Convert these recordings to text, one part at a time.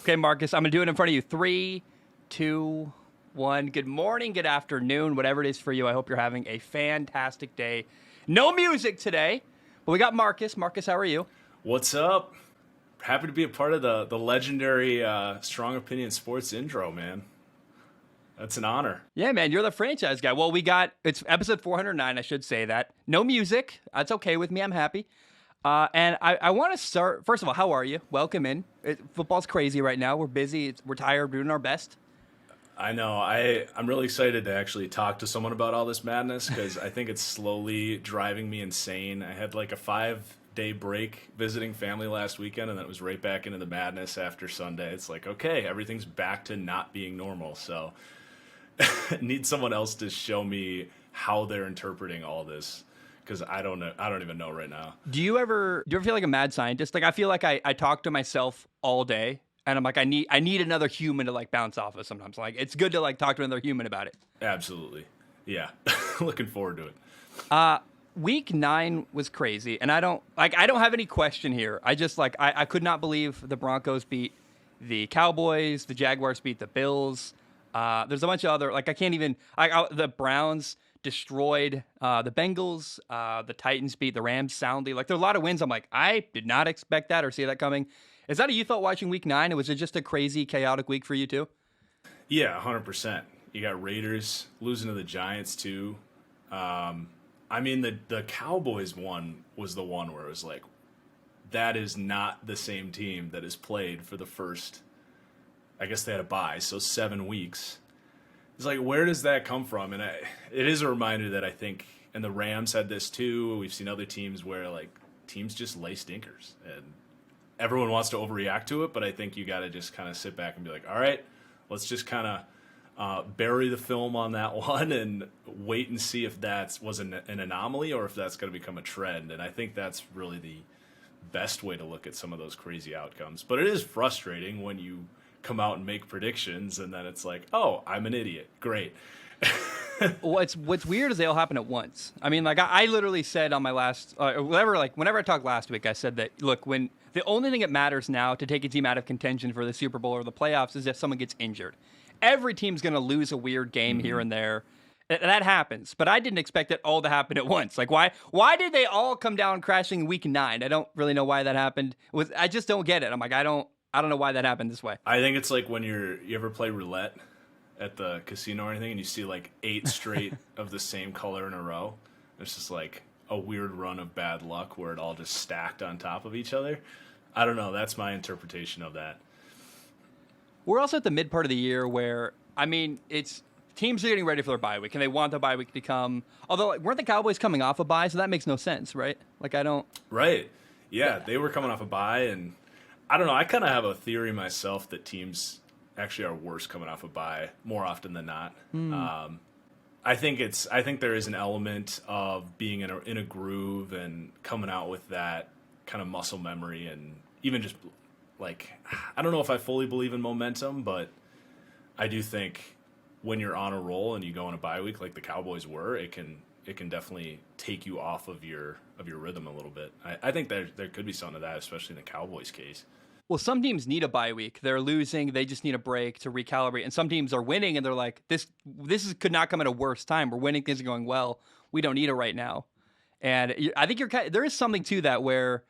Okay, Marcus, I'm going to do it in front of you. Three, two, one. Good morning, good afternoon, whatever it is for you. I hope you're having a fantastic day. No music today, but we got Marcus. Marcus, how are you? What's up? Happy to be a part of the legendary Strong Opinion Sports intro, man. That's an honor. Yeah, man, you're the franchise guy. Well, it's episode 409, I should say that. No music. That's okay with me. I'm happy. And I want to start, first of all, how are you? Welcome in. Football's crazy right now. We're busy. We're tired. We're doing our best. I know. I'm really excited to actually talk to someone about all this madness because I think it's slowly driving me insane. I had like a 5-day break visiting family last weekend, and then it was right back into the madness after Sunday. It's like, okay, everything's back to not being normal. So I need someone else to show me how they're interpreting all this because I don't know. I don't even know right now. Do you ever feel like a mad scientist? Like I feel like I talk to myself all day and I'm like, I need another human to like bounce off of sometimes. Like it's good to like talk to another human about it. Absolutely. Yeah. Looking forward to it. Week 9 was crazy, and I don't have any question here. I could not believe the Broncos beat the Cowboys, the Jaguars beat the Bills. There's a bunch of other, like I can't even the Browns destroyed the Bengals, the Titans beat the Rams soundly. Like there's a lot of wins. I'm like, I did not expect that or see that coming. Is that how you felt watching week 9? Was it just a crazy, chaotic week for you too? Yeah, 100%. You got Raiders losing to the Giants too. I mean, the Cowboys one was the one where it was like, that is not the same team that has played for the first, I guess they had a bye, so 7 weeks. It's like, where does that come from? And it is a reminder that I think, and the Rams had this too. We've seen other teams where like teams just lay stinkers, and everyone wants to overreact to it. But I think you got to just kind of sit back and be like, all right, let's just kind of bury the film on that one and wait and see if that was an anomaly or if that's going to become a trend. And I think that's really the best way to look at some of those crazy outcomes. But it is frustrating when you come out and make predictions and then it's like, oh, I'm an idiot. Great. What's weird is they all happen at once. I mean, like I literally said on my last whenever I talked last week, I said that look, when the only thing that matters now to take a team out of contention for the Super Bowl or the playoffs is if someone gets injured. Every team's going to lose a weird game here and there. That happens, but I didn't expect it all to happen at once. Like why did they all come down crashing week 9? I don't really know why that happened. I just don't get it. I'm like, I don't know why that happened this way. I think it's like when you ever play roulette at the casino or anything and you see like 8 straight of the same color in a row. It's just like a weird run of bad luck where it all just stacked on top of each other. I don't know. That's my interpretation of that. We're also at the mid part of the year where, I mean, it's teams are getting ready for their bye week, and they want the bye week to come. Although, like, weren't the Cowboys coming off a bye, so that makes no sense, right? Like, I don't. Right. Yeah, they were coming off a bye, and I don't know. I kind of have a theory myself that teams actually are worse coming off a bye more often than not. I think there is an element of being in a groove and coming out with that kind of muscle memory and even just like, I don't know if I fully believe in momentum, but I do think when you're on a roll and you go on a bye week like the Cowboys were, it can definitely take you off of your rhythm a little bit. I think there could be some of that, especially in the Cowboys case. Well, some teams need a bye week. They're losing. They just need a break to recalibrate. And some teams are winning, and they're like, could not come at a worse time. We're winning. Things are going well. We don't need it right now. And I think there is something to that where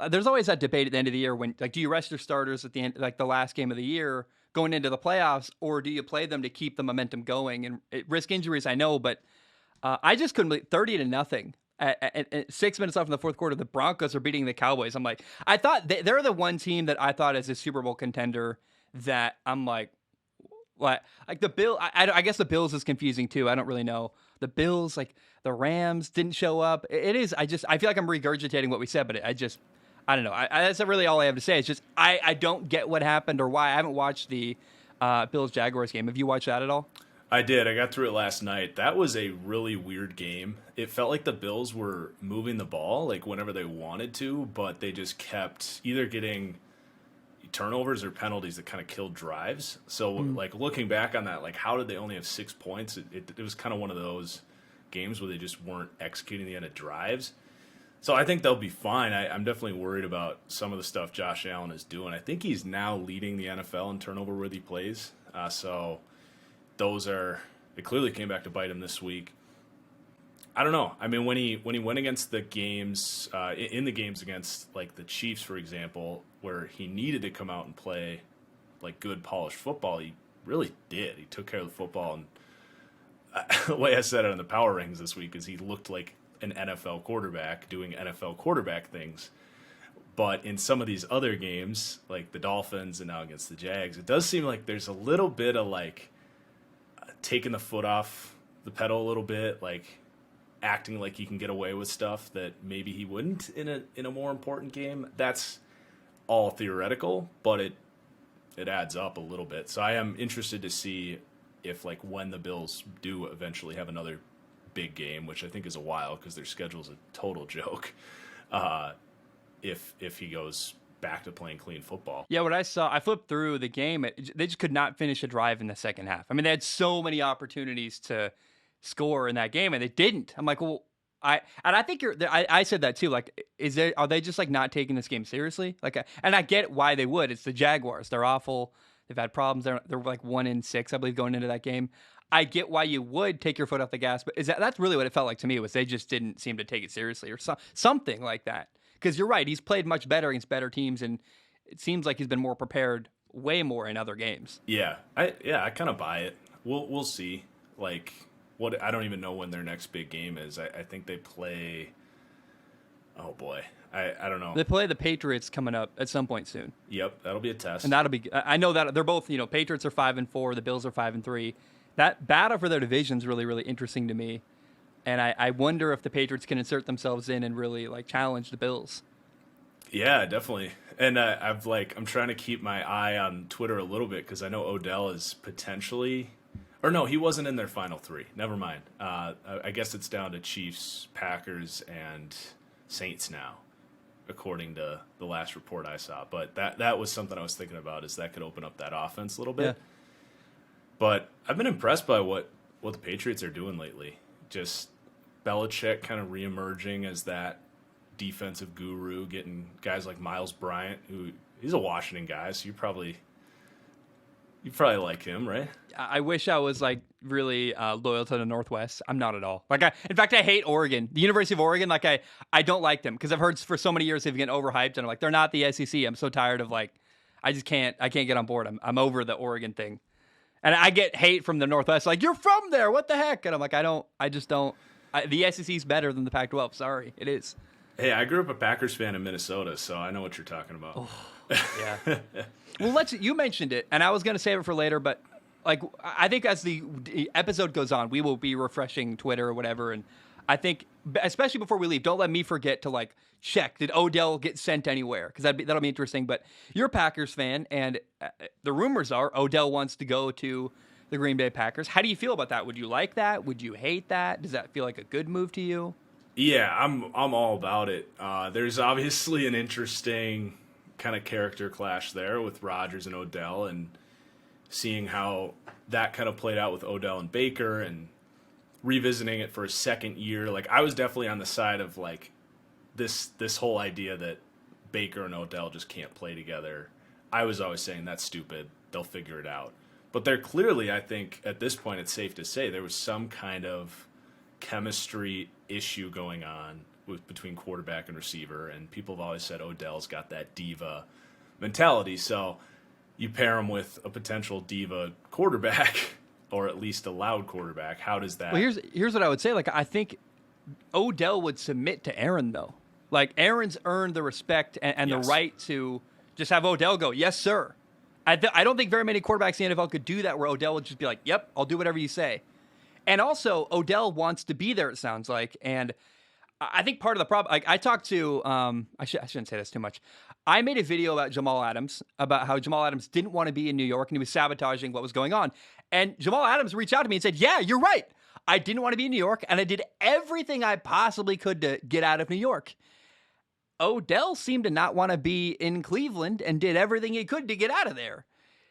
there's always that debate at the end of the year when, like, do you rest your starters at the end, like the last game of the year going into the playoffs, or do you play them to keep the momentum going and risk injuries? I know, but I just couldn't believe 30-0. At 6 minutes left in the fourth quarter, the Broncos are beating the Cowboys. I'm like, I thought they're the one team that I thought as a Super Bowl contender that I'm like, what? Like the Bill, I guess the Bills is confusing too. I don't really know. The Bills, like the Rams didn't show up. It is, I feel like I'm regurgitating what we said, but I don't know. That's really all I have to say. It's just, I don't get what happened or why. I haven't watched the Bills-Jaguars game. Have you watched that at all? I did. I got through it last night. That was a really weird game. It felt like the Bills were moving the ball like whenever they wanted to, but they just kept either getting turnovers or penalties that kind of killed drives. So like looking back on that, like how did they only have 6 points? It was kind of one of those games where they just weren't executing the end of drives. So I think they'll be fine. I'm definitely worried about some of the stuff Josh Allen is doing. I think he's now leading the NFL in turnover-worthy plays. So it clearly came back to bite him this week. I don't know. I mean, when he went against the games, in the games against like the Chiefs, for example, where he needed to come out and play like good polished football, he really did. He took care of the football, and the way I said it on the Power Rings this week is he looked like an NFL quarterback doing NFL quarterback things. But in some of these other games, like the Dolphins and now against the Jags, it does seem like there's a little bit of like taking the foot off the pedal a little bit, like acting like he can get away with stuff that maybe he wouldn't in a more important game. That's all theoretical, but it adds up a little bit. So I am interested to see if, like, when the Bills do eventually have another big game, which I think is a while because their schedule's a total joke, if he goes back to playing clean football. Yeah, what I saw, I flipped through the game. They just could not finish a drive in the second half. I mean, they had so many opportunities to score in that game, and they didn't. I'm like, well, I think I said that too. Like, are they just like not taking this game seriously? Like, and I get why they would. It's the Jaguars. They're awful. They've had problems. They're like 1-6, I believe, going into that game. I get why you would take your foot off the gas, but that's really what it felt like to me, was they just didn't seem to take it seriously or something like that. Because you're right, he's played much better against better teams, and it seems like he's been more prepared, way more in other games. Yeah, I kind of buy it. We'll see. Like, I don't even know when their next big game is. I think they play. Oh boy, I don't know. They play the Patriots coming up at some point soon. Yep, that'll be a test. And that'll be. I know that they're both. Patriots are 5-4. The Bills are 5-3. That battle for their division is really, really interesting to me. And I wonder if the Patriots can insert themselves in and really like challenge the Bills. Yeah, definitely. And I'm trying to keep my eye on Twitter a little bit because I know Odell is potentially, or no, he wasn't in their final three. Never mind. I guess it's down to Chiefs, Packers, and Saints now, according to the last report I saw. But that was something I was thinking about, is that could open up that offense a little bit. Yeah. But I've been impressed by what the Patriots are doing lately. Just Belichick kind of reemerging as that defensive guru, getting guys like Miles Bryant, who he's a Washington guy, so you probably like him, right? I wish I was like really loyal to the Northwest. I'm not at all. In fact, I hate Oregon, the University of Oregon. Like I don't like them because I've heard for so many years they've been overhyped, and I'm like, they're not the SEC. I'm so tired of I can't get on board. I'm over the Oregon thing. And I get hate from the Northwest, like, you're from there, what the heck? And I'm like, the SEC's better than the Pac-12. Sorry, it is. Hey, I grew up a Packers fan in Minnesota, so I know what you're talking about. Oh, yeah. Well, you mentioned it, and I was going to save it for later, but like, I think as the episode goes on, we will be refreshing Twitter or whatever, and I think, especially before we leave, don't let me forget to like check, did Odell get sent anywhere? Because that'll be interesting. But you're a Packers fan, and the rumors are Odell wants to go to the Green Bay Packers. How do you feel about that? Would you like that? Would you hate that? Does that feel like a good move to you? Yeah, I'm all about it. There's obviously an interesting kind of character clash there with Rodgers and Odell, and seeing how that kind of played out with Odell and Baker, and revisiting it for a second year. Like, I was definitely on the side of like this whole idea that Baker and Odell just can't play together. I was always saying that's stupid. They'll figure it out. But there clearly, I think at this point, it's safe to say there was some kind of chemistry issue going on between quarterback and receiver. And people have always said Odell's got that diva mentality. So you pair him with a potential diva quarterback, or at least a loud quarterback. How does that? Well, here's what I would say. Like, I think Odell would submit to Aaron, though. Like, Aaron's earned the respect and yes, the right to just have Odell go, yes, sir. I don't think very many quarterbacks in the NFL could do that, where Odell would just be like, yep, I'll do whatever you say. And also, Odell wants to be there, it sounds like. And I think part of the problem, like, I talked to, I shouldn't say this too much. I made a video about Jamal Adams, about how Jamal Adams didn't want to be in New York and he was sabotaging what was going on. And Jamal Adams reached out to me and said, yeah, you're right. I didn't want to be in New York, and I did everything I possibly could to get out of New York. Odell seemed to not want to be in Cleveland and did everything he could to get out of there.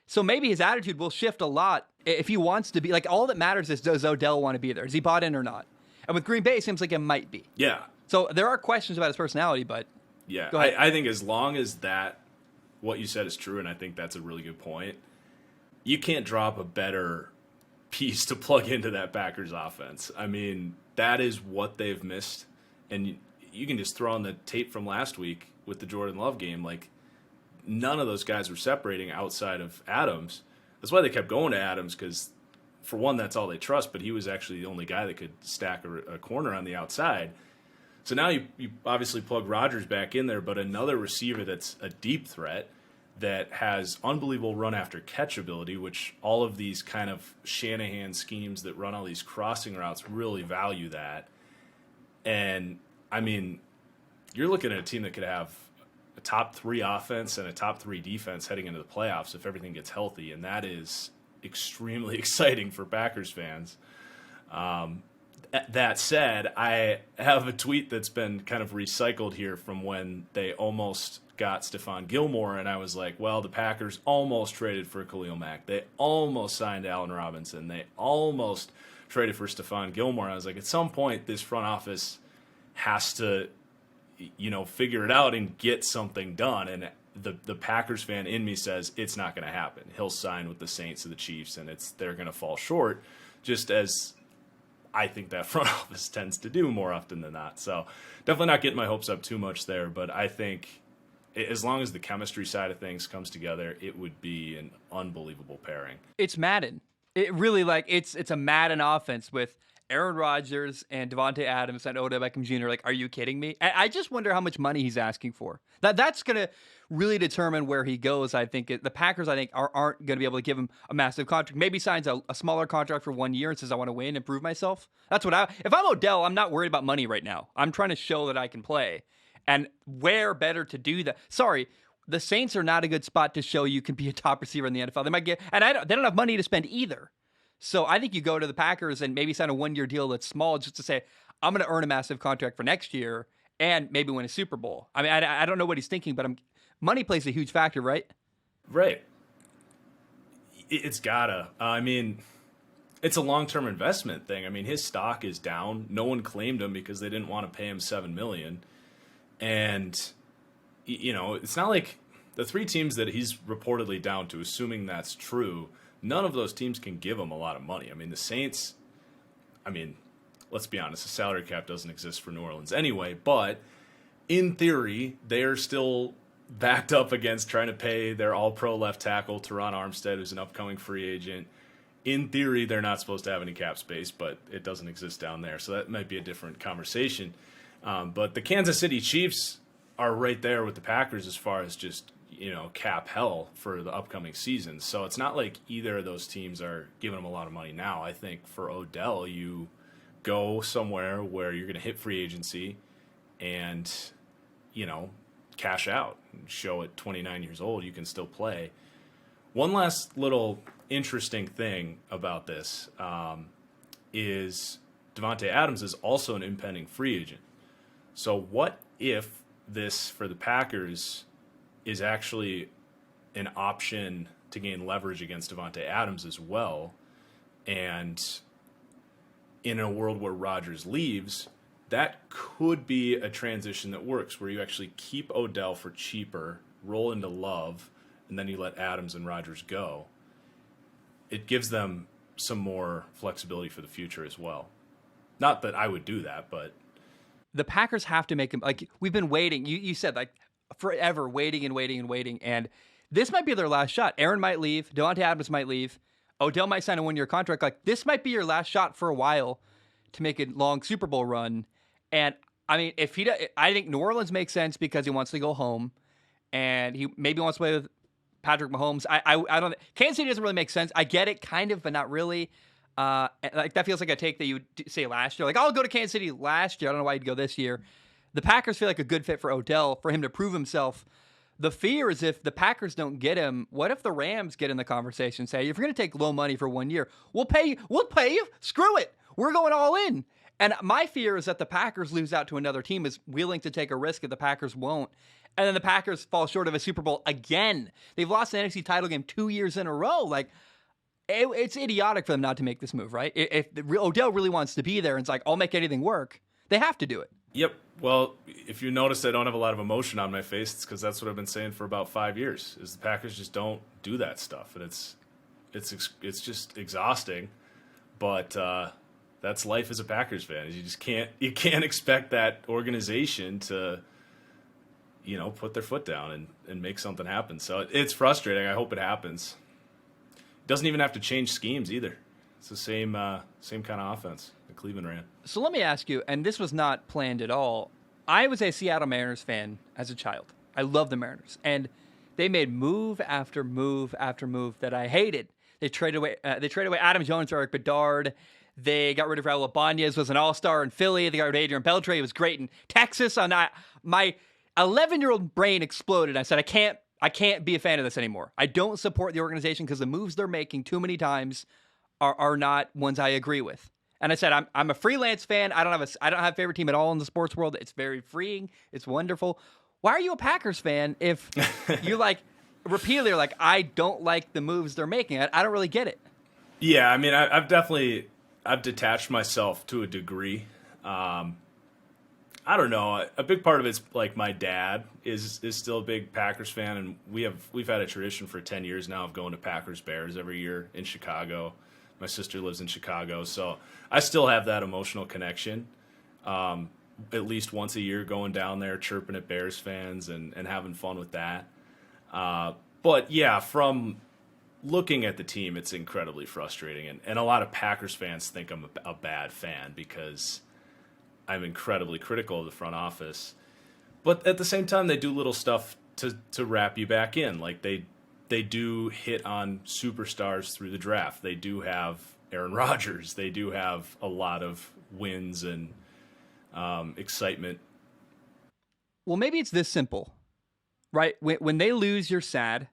So maybe his attitude will shift a lot if he wants to be. Like, all that matters is, does Odell want to be there? Is he bought in or not? And with Green Bay, it seems like it might be. Yeah. So there are questions about his personality, but Yeah, go ahead. I think as long as what you said is true, and I think that's a really good point, you can't drop a better piece to plug into that Packers offense. I mean, that is what they've missed. And you can just throw on the tape from last week with the Jordan Love game. Like, none of those guys were separating outside of Adams. That's why they kept going to Adams, because, for one, that's all they trust, but he was actually the only guy that could stack a corner on the outside. So now you obviously plug Rodgers back in there, but another receiver that's a deep threat that has unbelievable run after catch ability, which all of these kind of Shanahan schemes that run all these crossing routes really value that. And, I mean, you're looking at a team that could have a top 3 offense and a top 3 defense heading into the playoffs if everything gets healthy, and that is extremely exciting for Packers fans. That said, I have a tweet that's been kind of recycled here from when they almost got Stephon Gilmore, and I was like, well, the Packers almost traded for Khalil Mack. They almost signed Allen Robinson. They almost traded for Stephon Gilmore. I was like, at some point, this front office has to, figure it out and get something done. And the Packers fan in me says it's not going to happen. He'll sign with the Saints or the Chiefs, and they're going to fall short, just as I think that front office tends to do more often than not. So definitely not getting my hopes up too much there, but I think as long as the chemistry side of things comes together, it would be an unbelievable pairing. It's Madden. It really, it's a Madden offense with Aaron Rodgers and Devontae Adams and Odell Beckham Jr. Like, are you kidding me? I just wonder how much money he's asking for. That's going to really determine where he goes. I think the Packers, aren't going to be able to give him a massive contract. Maybe signs a smaller contract for 1 year and says, I want to win and prove myself. That's what if I'm Odell, I'm not worried about money right now. I'm trying to show that I can play. And where better to do that? Sorry, the Saints are not a good spot to show you can be a top receiver in the NFL. They might get, and they don't have money to spend either. So I think you go to the Packers and maybe sign a 1 year deal that's small, just to say, I'm going to earn a massive contract for next year and maybe win a Super Bowl. I mean, I don't know what he's thinking, but money plays a huge factor, right? Right. It's gotta. I mean, it's a long-term investment thing. I mean, his stock is down. No one claimed him because they didn't want to pay him $7 million. And, it's not like the 3 teams that he's reportedly down to, assuming that's true, none of those teams can give him a lot of money. I mean, the Saints, let's be honest, the salary cap doesn't exist for New Orleans anyway, but in theory, they're still backed up against trying to pay their all-pro left tackle, Teron Armstead, who's an upcoming free agent. In theory, they're not supposed to have any cap space, but it doesn't exist down there, so that might be a different conversation. But the Kansas City Chiefs are right there with the Packers as far as just, cap hell for the upcoming season. So it's not like either of those teams are giving them a lot of money now. I think for Odell, you go somewhere where you're going to hit free agency and, cash out and show at 29 years old you can still play. One last little interesting thing about this is Devontae Adams is also an impending free agent. So what if this, for the Packers, is actually an option to gain leverage against Devontae Adams as well? And in a world where Rodgers leaves, that could be a transition that works, where you actually keep Odell for cheaper, roll into Love, and then you let Adams and Rodgers go. It gives them some more flexibility for the future as well. Not that I would do that, but The Packers have to make him, we've been waiting. You said, forever waiting and waiting and waiting. And this might be their last shot. Aaron might leave. Devontae Adams might leave. Odell might sign a 1 year contract. This might be your last shot for a while to make a long Super Bowl run. And I mean, I think New Orleans makes sense because he wants to go home, and he maybe wants to play with Patrick Mahomes. I don't. Kansas City doesn't really make sense. I get it, kind of, but not really. That feels like a take that you would say last year. I'll go to Kansas City last year. I don't know why you'd go this year. The Packers feel like a good fit for Odell, for him to prove himself. The fear is if the Packers don't get him, what if the Rams get in the conversation? Say, if you're going to take low money for 1 year, we'll pay you. Screw it. We're going all in. And my fear is that the Packers lose out to another team is willing to take a risk if the Packers won't. And then the Packers fall short of a Super Bowl again. They've lost the NFC title game 2 years in a row. It's idiotic for them not to make this move, right? If Odell really wants to be there and it's I'll make anything work, they have to do it. Yep. Well, if you notice I don't have a lot of emotion on my face, it's because that's what I've been saying for about 5 years. Is the Packers just don't do that stuff, and it's just exhausting. But that's life as a Packers fan. You can't expect that organization to put their foot down and make something happen. So it's frustrating. I hope it happens. It doesn't even have to change schemes either. It's the same kind of offense that Cleveland ran. So let me ask you, and this was not planned at all. I was a Seattle Mariners fan as a child. I love the Mariners, and they made move after move after move that I hated. They traded away Adam Jones for Eric Bedard. They got rid of Raul Ibanez, was an all-star in Philly. They got rid of Adrian Beltre. He was great in Texas. My 11-year-old brain exploded. I said, I can't be a fan of this anymore. I don't support the organization because the moves they're making too many times are not ones I agree with. And I said, I'm a freelance fan. I don't have a favorite team at all in the sports world. It's very freeing. It's wonderful. Why are you a Packers fan if you repeatedly are like, I don't like the moves they're making? I don't really get it. Yeah, I mean, I've detached myself to a degree. I don't know. A big part of it's like my dad is still a big Packers fan, and we've had a tradition for 10 years now of going to Packers Bears every year in Chicago. My sister lives in Chicago, so I still have that emotional connection. At least once a year going down there, chirping at Bears fans and having fun with that. But yeah, from looking at the team, it's incredibly frustrating. And a lot of Packers fans think I'm a bad fan because I'm incredibly critical of the front office. But at the same time, they do little stuff to wrap you back in. Like they do hit on superstars through the draft. They do have Aaron Rodgers. They do have a lot of wins and excitement. Well, maybe it's this simple, right? When they lose, you're sad,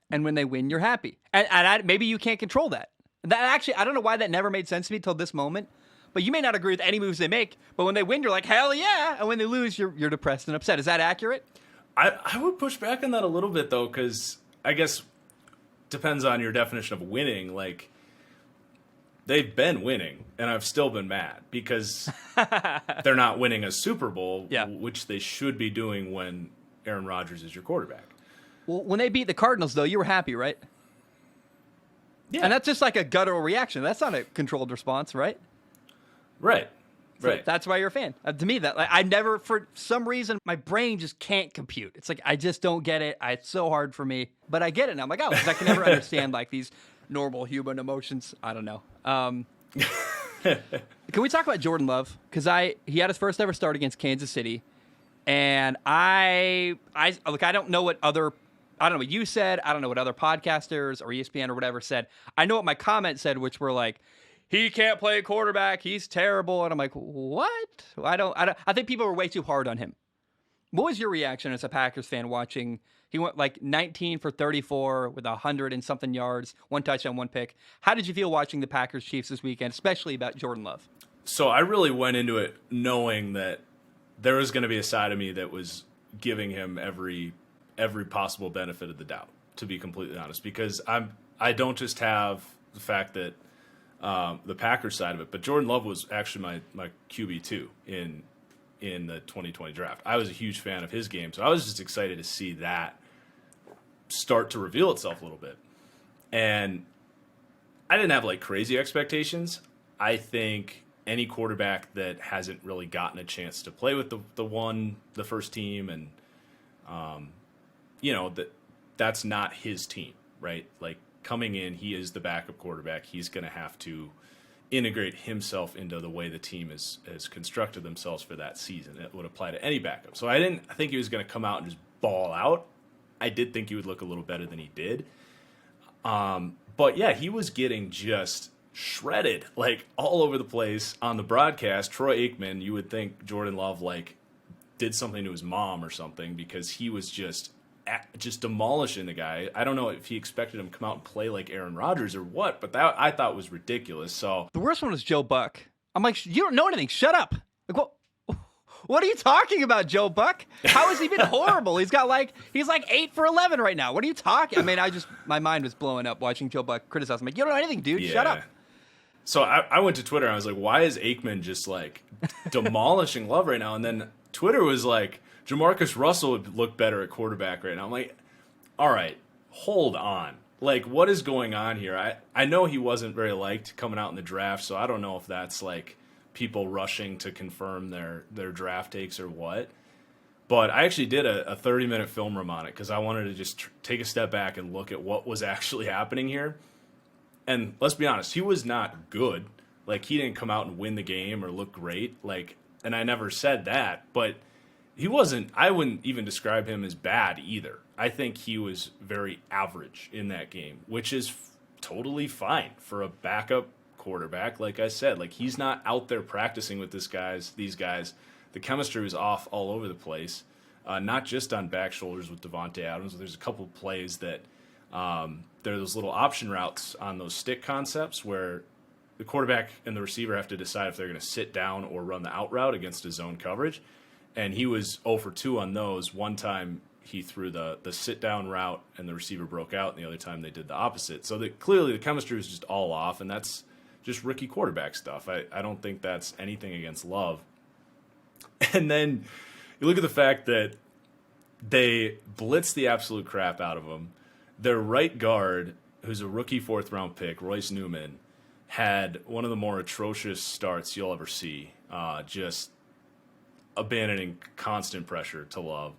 and when they win, you're happy. And maybe you can't control that. That actually, I don't know why that never made sense to me till this moment. But you may not agree with any moves they make. But when they win, you're like, hell yeah. And when they lose, you're depressed and upset. Is that accurate? I would push back on that a little bit, though, because I guess depends on your definition of winning. Like, they've been winning, and I've still been mad because they're not winning a Super Bowl, which they should be doing when Aaron Rodgers is your quarterback. Well, when they beat the Cardinals, though, you were happy, right? Yeah. And that's just like a guttural reaction. That's not a controlled response, right? Right. So right. That's why you're a fan. To me, I never, for some reason, my brain just can't compute. It's like I just don't get it. It's so hard for me, but I get it. And I'm like, oh, because I can never understand like these normal human emotions. I don't know. Can we talk about Jordan Love? Because he had his first ever start against Kansas City, and I don't know what you said. I don't know what other podcasters or ESPN or whatever said. I know what my comment said, which were like, he can't play quarterback. He's terrible. And I'm like, what? I think people were way too hard on him. What was your reaction as a Packers fan watching? He went like 19 for 34 with 100 and something yards, 1 touchdown, 1 pick. How did you feel watching the Packers Chiefs this weekend, especially about Jordan Love? So I really went into it knowing that there was going to be a side of me that was giving him every possible benefit of the doubt, to be completely honest, because I don't just have the fact that the Packers side of it, but Jordan Love was actually my QB2 in the 2020 draft. I was a huge fan of his game, so I was just excited to see that start to reveal itself a little bit. And I didn't have like crazy expectations. I think any quarterback that hasn't really gotten a chance to play with the first team, and that's not his team, right? Like, coming in, he is the backup quarterback. He's going to have to integrate himself into the way the team has constructed themselves for that season. It would apply to any backup. So I didn't think he was going to come out and just ball out. I did think he would look a little better than he did. But yeah, he was getting just shredded, like all over the place on the broadcast. Troy Aikman, you would think Jordan Love like did something to his mom or something, because he was just demolishing the guy. I don't know if he expected him to come out and play like Aaron Rodgers or what, but that I thought was ridiculous. So the worst one was Joe Buck. I'm like, you don't know anything. Shut up. Like, what are you talking about, Joe Buck? How has he been horrible? He's like 8 for 11 right now. What are you talking? I mean, my mind was blowing up watching Joe Buck criticize him. Like, you don't know anything, dude. Yeah. Shut up. So I went to Twitter and I was like, why is Aikman just like demolishing Love right now? And then Twitter was like, Jamarcus Russell would look better at quarterback right now. I'm like, all right, hold on. Like, what is going on here? I know he wasn't very liked coming out in the draft, so I don't know if that's like people rushing to confirm their draft takes or what. But I actually did a 30-minute film room on it because I wanted to just take a step back and look at what was actually happening here. And let's be honest, he was not good. Like, he didn't come out and win the game or look great. Like, and I never said that, but he wasn't, I wouldn't even describe him as bad either. I think he was very average in that game, which is totally fine for a backup quarterback. Like I said, like, he's not out there practicing with these guys. The chemistry was off all over the place, not just on back shoulders with Devontae Adams. There's a couple of plays that there are those little option routes on those stick concepts where the quarterback and the receiver have to decide if they're going to sit down or run the out route against his zone coverage. And he was 0 for 2 on those. One time he threw the sit-down route and the receiver broke out, and the other time they did the opposite. So clearly the chemistry was just all off, and that's just rookie quarterback stuff. I don't think that's anything against Love. And then you look at the fact that they blitzed the absolute crap out of him. Their right guard, who's a rookie fourth-round pick, Royce Newman, had one of the more atrocious starts you'll ever see, just abandoning constant pressure to Love.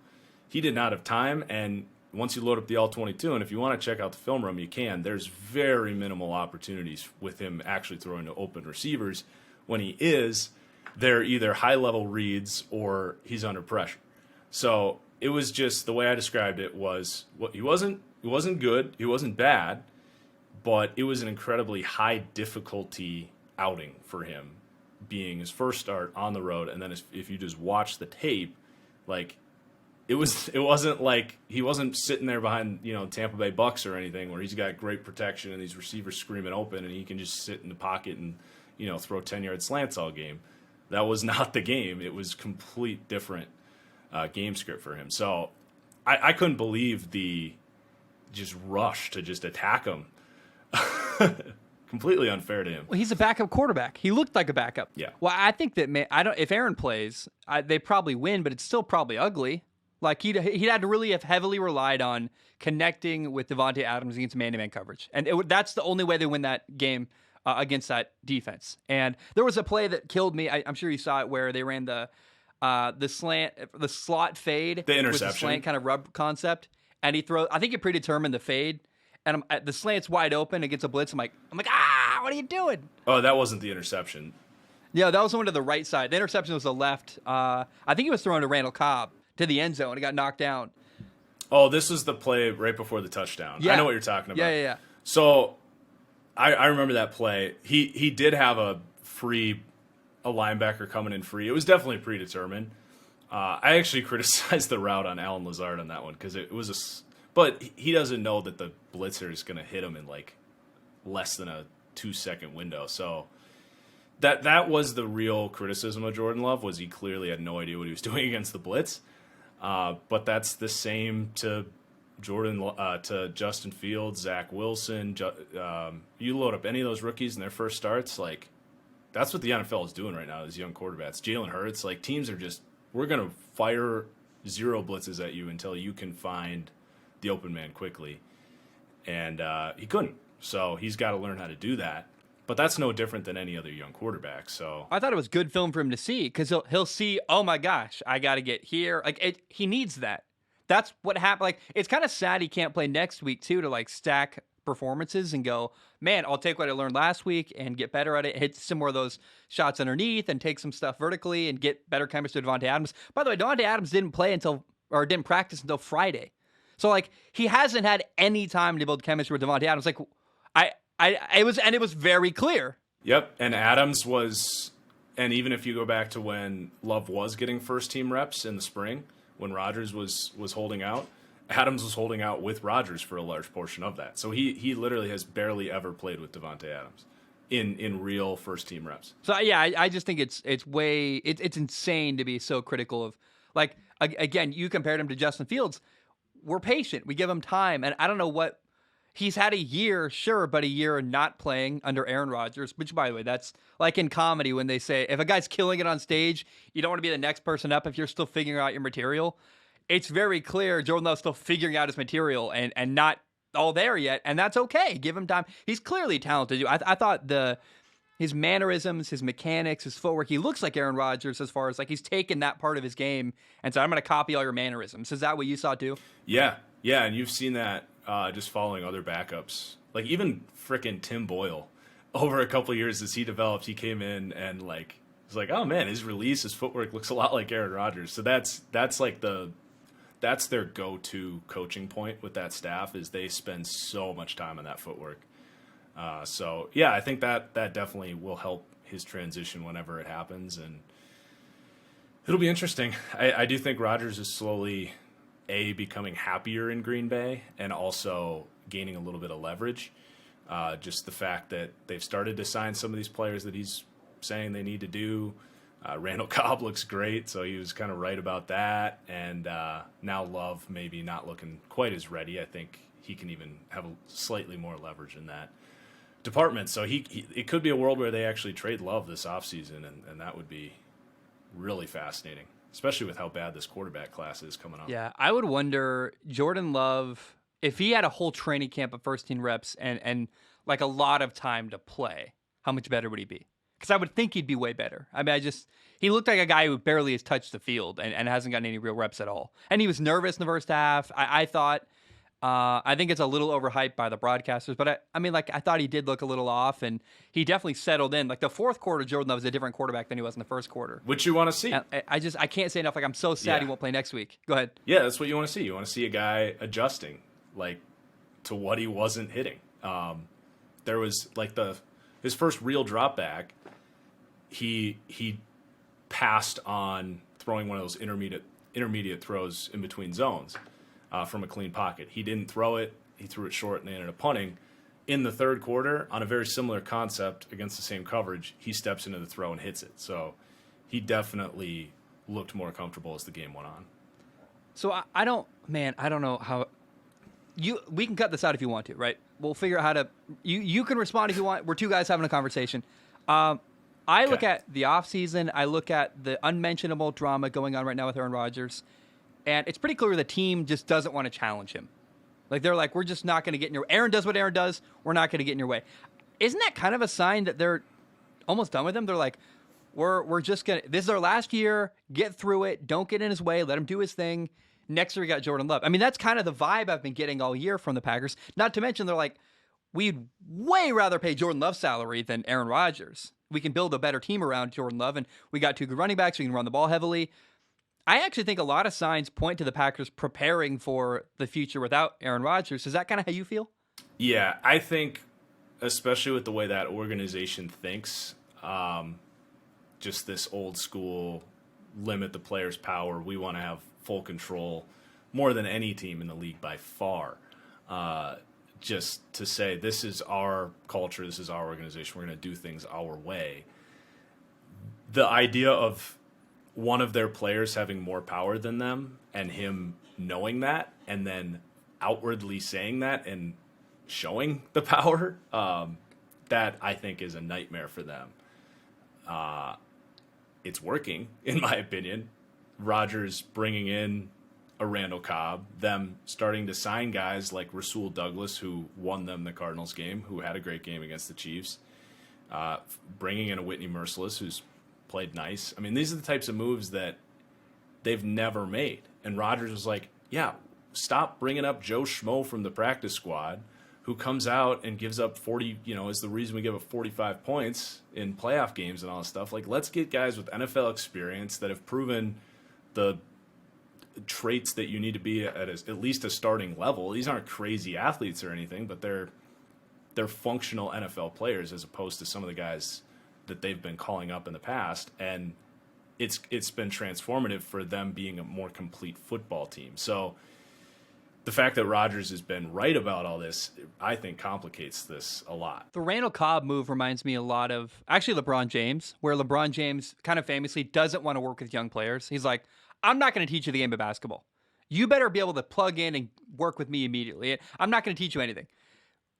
He did not have time, and once you load up the All-22, and if you want to check out the film room, you can, there's very minimal opportunities with him actually throwing to open receivers. When he is, they're either high-level reads or he's under pressure. So it was just, the way I described it was, he wasn't good, he wasn't bad, but it was an incredibly high difficulty outing for him, being his first start on the road. And then if you just watch the tape, like, it wasn't like he wasn't sitting there behind, Tampa Bay Bucks or anything where he's got great protection and these receivers screaming open and he can just sit in the pocket and, throw 10-yard slants all game. That was not the game. It was complete different game script for him. So I couldn't believe the just rush to just attack him. Completely unfair to him. Well, he's a backup quarterback. He looked like a backup. Yeah. Well, I think that if Aaron plays, they probably win, but it's still probably ugly. Like, he'd had to really have heavily relied on connecting with Devontae Adams against man-to-man coverage, and that's the only way they win that game against that defense. And there was a play that killed me. I'm sure you saw it, where they ran the slot fade, the interception, with the slant kind of rub concept, and he throws. I think he predetermined the fade. And the slant's wide open against a blitz. I'm like, what are you doing? Oh, that wasn't the interception. Yeah, that was the one to the right side. The interception was the left. I think he was throwing to Randall Cobb to the end zone. He got knocked down. Oh, this was the play right before the touchdown. Yeah. I know what you're talking about. Yeah. So I remember that play. He did have a linebacker coming in free. It was definitely predetermined. I actually criticized the route on Alan Lazard on that one because it was but he doesn't know that the blitzer is going to hit him in like less than a 2-second window. So that was the real criticism of Jordan Love, was he clearly had no idea what he was doing against the blitz. But that's the same to to Justin Fields, Zach Wilson. You load up any of those rookies in their first starts, like, that's what the NFL is doing right now, these young quarterbacks. Jalen Hurts, like, teams are just, we're going to fire 0 blitzes at you until you can find the open man quickly. And he couldn't. So he's got to learn how to do that. But that's no different than any other young quarterback. So I thought it was good film for him to see, because he'll see, oh my gosh, I got to get here. Like, he needs that. That's what happened. Like, it's kind of sad he can't play next week too, to like stack performances and go, man, I'll take what I learned last week and get better at it, hit some more of those shots underneath and take some stuff vertically and get better chemistry with Devontae Adams. By the way, Devontae Adams didn't practice until Friday. So, like, he hasn't had any time to build chemistry with Devontae Adams. Like, it was very clear. Yep, and Adams was, and even if you go back to when Love was getting first-team reps in the spring, when Rodgers was holding out, Adams was holding out with Rodgers for a large portion of that. So he literally has barely ever played with Devontae Adams in real first-team reps. So, yeah, I just think it's insane to be so critical of, like, again, you compared him to Justin Fields. We're patient. We give him time. And I don't know what, He's had a year, sure, but a year not playing under Aaron Rodgers, which, by the way, that's like in comedy when they say if a guy's killing it on stage, you don't want to be the next person up if you're still figuring out your material. It's very clear Jordan Love's still figuring out his material and not all there yet, and that's okay. Give him time. He's clearly talented. I thought his mannerisms, his mechanics, his footwork, he looks like Aaron Rodgers as far as like he's taken that part of his game and said, I'm going to copy all your mannerisms. Is that what you saw too? Yeah, and you've seen that just following other backups. Like even frickin' Tim Boyle, over a couple of years as he developed, he came in and like was like, oh man, his release, his footwork looks a lot like Aaron Rodgers. So that's their go-to coaching point with that staff is they spend so much time on that footwork. So yeah, I think that definitely will help his transition whenever it happens, and it'll be interesting. I do think Rodgers is slowly becoming happier in Green Bay and also gaining a little bit of leverage. Just the fact that they've started to sign some of these players that he's saying they need to do. Randall Cobb looks great, so he was kind of right about that. And now Love maybe not looking quite as ready. I think he can even have a slightly more leverage in that department. So it could be a world where they actually trade Love this offseason, and that would be really fascinating, especially with how bad this quarterback class is coming up. Yeah, I would wonder, Jordan Love, if he had a whole training camp of first-team reps and like a lot of time to play, how much better would he be? Because I would think he'd be way better. I mean, he looked like a guy who barely has touched the field and hasn't gotten any real reps at all. And he was nervous in the first half. I thought, I think it's a little overhyped by the broadcasters, but I thought he did look a little off, and he definitely settled in. Like the fourth quarter, Jordan Love was a different quarterback than he was in the first quarter. Which you want to see. I can't say enough. Like I'm so sad he won't play next week. Go ahead. Yeah, that's what you want to see. You want to see a guy adjusting, like, to what he wasn't hitting. There was like his first real drop back. He passed on throwing one of those intermediate throws in between zones from a clean pocket. He didn't throw it. He threw it short, and they ended up punting. In the third quarter, on a very similar concept against the same coverage, he steps into the throw and hits it. So he definitely looked more comfortable as the game went on. So I don't know how we can cut this out if you want to, right? We'll figure out how to. You can respond if you want. We're two guys having a conversation. I look at the offseason. I look at the unmentionable drama going on right now with Aaron Rodgers. And it's pretty clear the team just doesn't want to challenge him. Like, they're like, we're just not going to get in your way. Aaron does what Aaron does. We're not going to get in your way. Isn't that kind of a sign that they're almost done with him? They're like, we're just going to, this is our last year. Get through it. Don't get in his way. Let him do his thing. Next year we got Jordan Love. I mean, that's kind of the vibe I've been getting all year from the Packers. Not to mention, they're like, we'd way rather pay Jordan Love's salary than Aaron Rodgers. We can build a better team around Jordan Love, and we got two good running backs. We can run the ball heavily. I actually think a lot of signs point to the Packers preparing for the future without Aaron Rodgers. Is that kind of how you feel? Yeah, I think, especially with the way that organization thinks, just this old school limit the player's power. We want to have full control more than any team in the league by far. Just to say, this is our culture, this is our organization, we're going to do things our way. The idea of one of their players having more power than them and him knowing that and then outwardly saying that and showing the power, that I think is a nightmare for them. It's working, in my opinion. Rodgers bringing in a Randall Cobb, them starting to sign guys like Rasul Douglas, who won them the Cardinals game, who had a great game against the Chiefs, bringing in a Whitney Merciless, who's played nice. I mean, these are the types of moves that they've never made. And Rodgers was like, yeah, stop bringing up Joe Schmo from the practice squad, who comes out and gives up 40, is the reason we give up 45 points in playoff games and all this stuff. Like, let's get guys with NFL experience that have proven the traits that you need to be at least a starting level. These aren't crazy athletes or anything, but they're functional NFL players as opposed to some of the guys that they've been calling up in the past. And it's been transformative for them being a more complete football team. So the fact that Rodgers has been right about all this, I think, complicates this a lot. The Randall Cobb move reminds me a lot of actually LeBron James, where LeBron James kind of famously doesn't want to work with young players. He's like, I'm not going to teach you the game of basketball. You better be able to plug in and work with me immediately. I'm not going to teach you anything.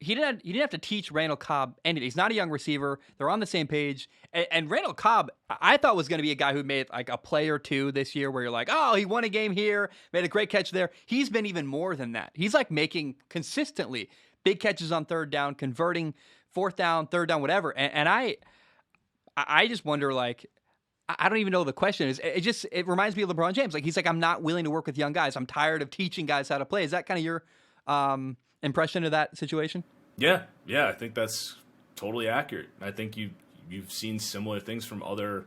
he didn't have to teach Randall Cobb anything. He's not a young receiver. They're on the same page. And Randall Cobb, I thought was going to be a guy who made like a play or two this year where you're like, oh, he won a game here, made a great catch there. He's been even more than that. He's like making consistently big catches on third down, converting fourth down, third down, whatever. And I just wonder, like, I don't even know the question is. It reminds me of LeBron James. Like, he's like, I'm not willing to work with young guys. I'm tired of teaching guys how to play. Is that kind of your impression of that situation? Yeah, I think that's totally accurate. I think you've seen similar things from other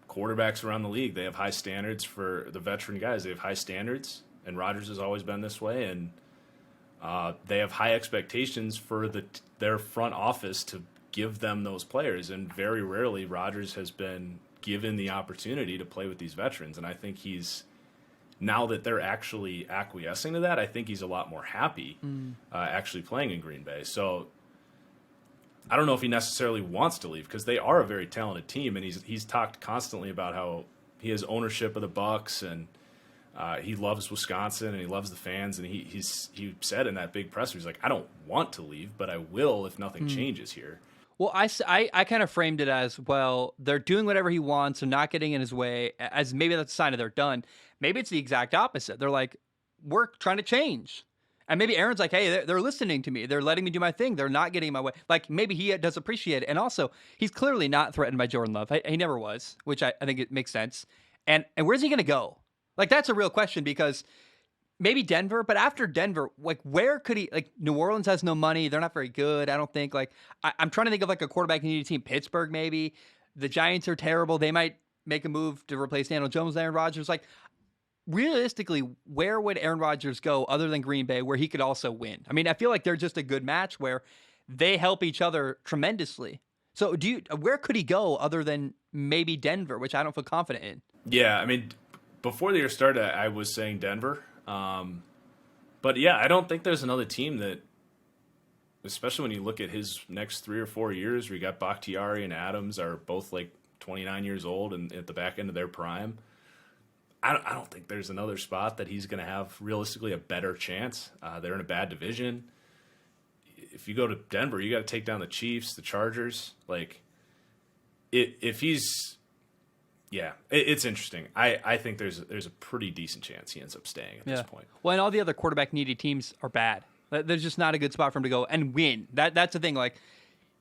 quarterbacks around the league. They have high standards for the veteran guys. They have high standards, and Rodgers has always been this way. And they have high expectations for their front office to give them those players. And very rarely Rodgers has been given the opportunity to play with these veterans. And I think now that they're actually acquiescing to that, I think he's a lot more happy actually playing in Green Bay. So I don't know if he necessarily wants to leave, because they are a very talented team, and he's talked constantly about how he has ownership of the Bucs, and he loves Wisconsin, and he loves the fans, and he said in that big presser, he's like, I don't want to leave, but I will if nothing changes here. Well, I kind of framed it as, well, they're doing whatever he wants and not getting in his way, as maybe that's a sign of they're done. Maybe it's the exact opposite. They're like, we're trying to change. And maybe Aaron's like, hey, they're listening to me. They're letting me do my thing. They're not getting in my way. Like, maybe he does appreciate it. And also, he's clearly not threatened by Jordan Love. He never was, which I think it makes sense. And where's he going to go? Like, that's a real question, because maybe Denver, but after Denver, like, where could he, like, New Orleans has no money. They're not very good, I don't think. Like, I'm trying to think of, like, a quarterback needy team. Pittsburgh, maybe. The Giants are terrible. They might make a move to replace Daniel Jones, Aaron Rodgers. Like, realistically, where would Aaron Rodgers go other than Green Bay where he could also win? I mean, I feel like they're just a good match where they help each other tremendously. So where could he go other than maybe Denver, which I don't feel confident in? Yeah, I mean, before the year started, I was saying Denver. But yeah, I don't think there's another team that, especially when you look at his next 3 or 4 years, where you got Bakhtiari and Adams are both like 29 years old and at the back end of their prime. I don't think there's another spot that he's going to have realistically a better chance. They're in a bad division. If you go to Denver, you got to take down the Chiefs, the Chargers. Like, if he's, yeah, it's interesting. I think there's a pretty decent chance he ends up staying at this point. Well, and all the other quarterback needy teams are bad. There's just not a good spot for him to go and win. That's the thing. Like,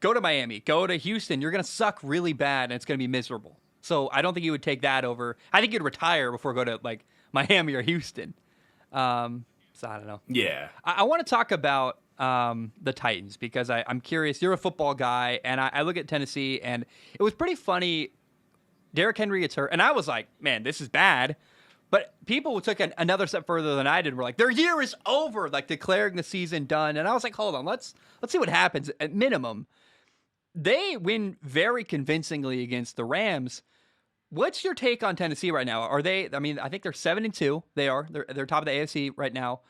go to Miami, go to Houston. You're going to suck really bad, and it's going to be miserable. So I don't think he would take that over. I think he'd retire before go to, like, Miami or Houston. So I don't know. Yeah. I want to talk about the Titans, because I'm curious. You're a football guy, and I look at Tennessee, and it was pretty funny. Derrick Henry gets hurt, and I was like, man, this is bad. But people took another step further than I did. Were like, their year is over, like declaring the season done. And I was like, hold on, let's see what happens. At minimum, they win very convincingly against the Rams. What's your take on Tennessee right now? Are they? I mean, I think they're 7-2. They are. They're top of the AFC right now.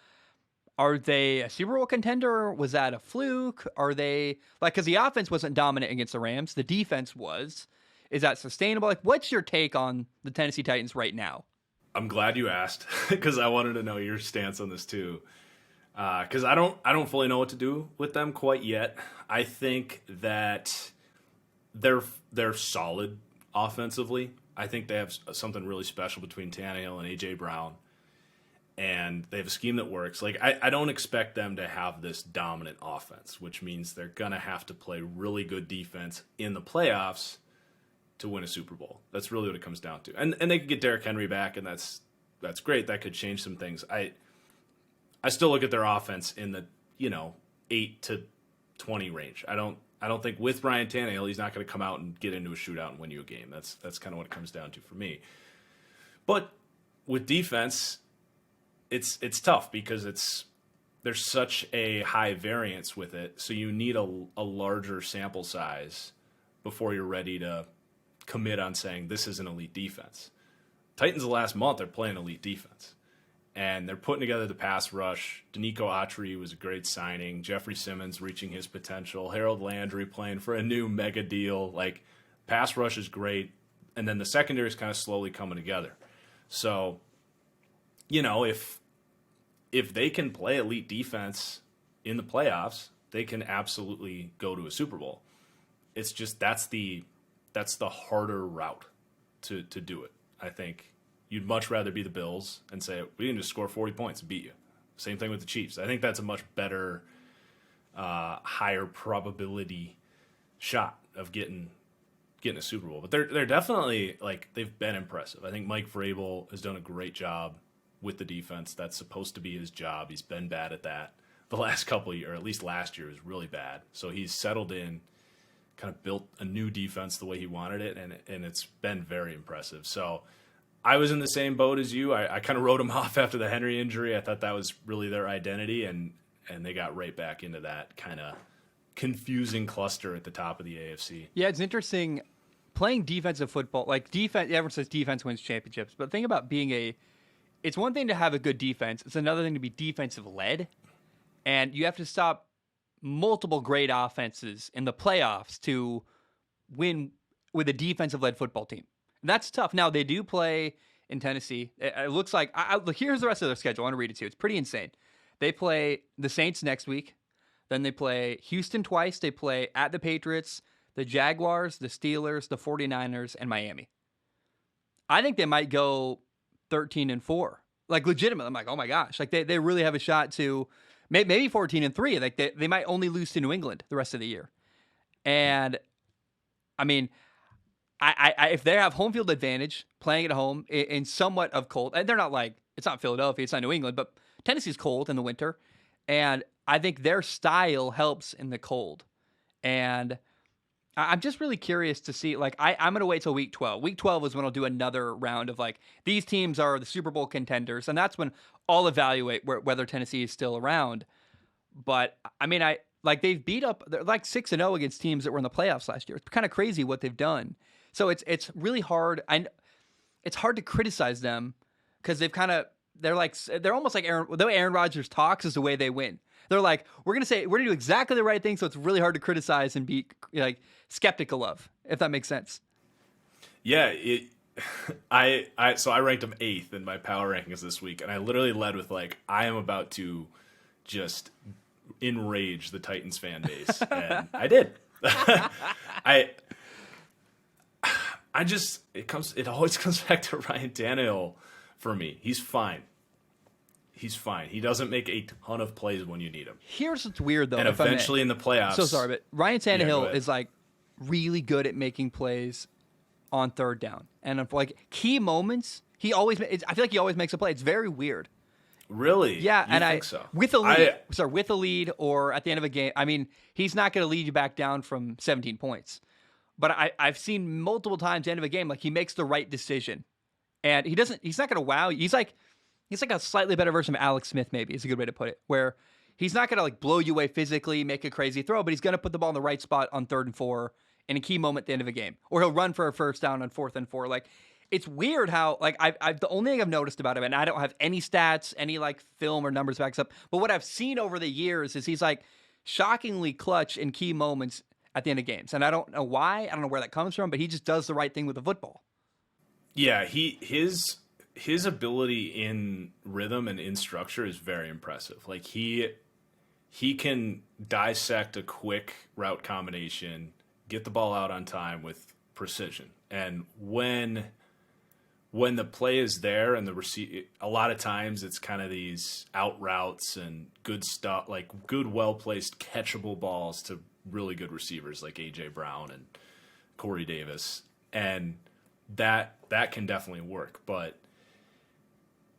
Are they a Super Bowl contender? Was that a fluke? Are they, like, because the offense wasn't dominant against the Rams, the defense was. Is that sustainable? Like, what's your take on the Tennessee Titans right now? I'm glad you asked, because I wanted to know your stance on this too. Because I don't fully know what to do with them quite yet. I think that they're solid offensively. I think they have something really special between Tannehill and A.J. Brown, and they have a scheme that works. Like, I don't expect them to have this dominant offense, which means they're going to have to play really good defense in the playoffs to win a Super Bowl. That's really what it comes down to. And they could get Derrick Henry back, and that's great. That could change some things. I still look at their offense in the 8 to 20 range. I don't think with Ryan Tannehill, he's not going to come out and get into a shootout and win you a game. That's kind of what it comes down to for me. But with defense, it's tough, because there's such a high variance with it. So you need a larger sample size before you're ready to commit on saying this is an elite defense. Titans the last month are playing elite defense, and they're putting together the pass rush. Danico Autry was a great signing. Jeffrey Simmons reaching his potential. Harold Landry playing for a new mega deal. Like, pass rush is great, and then the secondary is kind of slowly coming together. So, if they can play elite defense in the playoffs, They can absolutely go to a Super Bowl. It's just that's the harder route to do it. I think you'd much rather be the Bills and say, we can just score 40 points and beat you. Same thing with the Chiefs. I think that's a much better, higher probability shot of getting a Super Bowl. But they're definitely, like, they've been impressive. I think Mike Vrabel has done a great job with the defense. That's supposed to be his job. He's been bad at that the last couple of years, or at least last year was really bad. So he's settled in, kind of built a new defense the way he wanted it, and it's been very impressive. So I was in the same boat as you. I kind of wrote him off after the Henry injury. I thought that was really their identity, and they got right back into that kind of confusing cluster at the top of the AFC. Yeah, it's interesting playing defensive football. Like, defense, everyone says defense wins championships, but the thing about being it's one thing to have a good defense. It's another thing to be defensive led, and you have to stop multiple great offenses in the playoffs to win with a defensive-led football team. And that's tough. Now, they do play in Tennessee. It looks like look, here's the rest of their schedule. I want to read it to you. It's pretty insane. They play the Saints next week. Then they play Houston twice. They play at the Patriots, the Jaguars, the Steelers, the 49ers, and Miami. I think they might go 13-4. Like, legitimately. I'm like, oh my gosh. Like, they really have a shot to maybe 14-3. Like, they might only lose to New England the rest of the year. And I mean, I if they have home field advantage, playing at home in somewhat of cold, and they're not like, it's not Philadelphia, it's not New England, but Tennessee's cold in the winter, and I think their style helps in the cold. And I'm just really curious to see, like, I'm going to wait till week 12. Week 12 is when I'll do another round of, like, these teams are the Super Bowl contenders, and that's when I'll evaluate whether Tennessee is still around. But, I mean, they've they're like 6-0 against teams that were in the playoffs last year. It's kind of crazy what they've done. So it's really hard. It's hard to criticize them because they're almost like the way Aaron Rodgers talks is the way they win. They're like, we're going to do exactly the right thing, so it's really hard to criticize and be, like, skeptical of, if that makes sense. Yeah, so I ranked them 8th in my power rankings this week, and I literally led with, like, I am about to just enrage the Titans fan base, and I did. It always comes back to Ryan Tannehill for me. He's fine. He doesn't make a ton of plays when you need him. Here's what's weird, though. And eventually in the playoffs. So sorry, but Ryan Tannehill is, like, really good at making plays on third down. And, like, key moments, I feel like he always makes a play. It's very weird. Really? Yeah, you think so? With a lead or at the end of a game. I mean, he's not going to lead you back down from 17 points. But I've seen multiple times at the end of a game, like, he makes the right decision. And he's not going to wow you. He's like a slightly better version of Alex Smith, maybe, is a good way to put it, where he's not going to, like, blow you away physically, make a crazy throw, but he's going to put the ball in the right spot on 3rd and 4 in a key moment at the end of a game. Or he'll run for a first down on 4th and 4. Like, it's weird how, like, I've the only thing I've noticed about him, and I don't have any stats, any, like, film or numbers backs up, but what I've seen over the years is he's, like, shockingly clutch in key moments at the end of games. And I don't know why, I don't know where that comes from, but he just does the right thing with the football. Yeah, his ability in rhythm and in structure is very impressive. Like, he can dissect a quick route combination, get the ball out on time with precision. And when the play is there and a lot of times it's kind of these out routes and good stuff, like good, well-placed, catchable balls to really good receivers like A.J. Brown and Corey Davis. And that can definitely work. But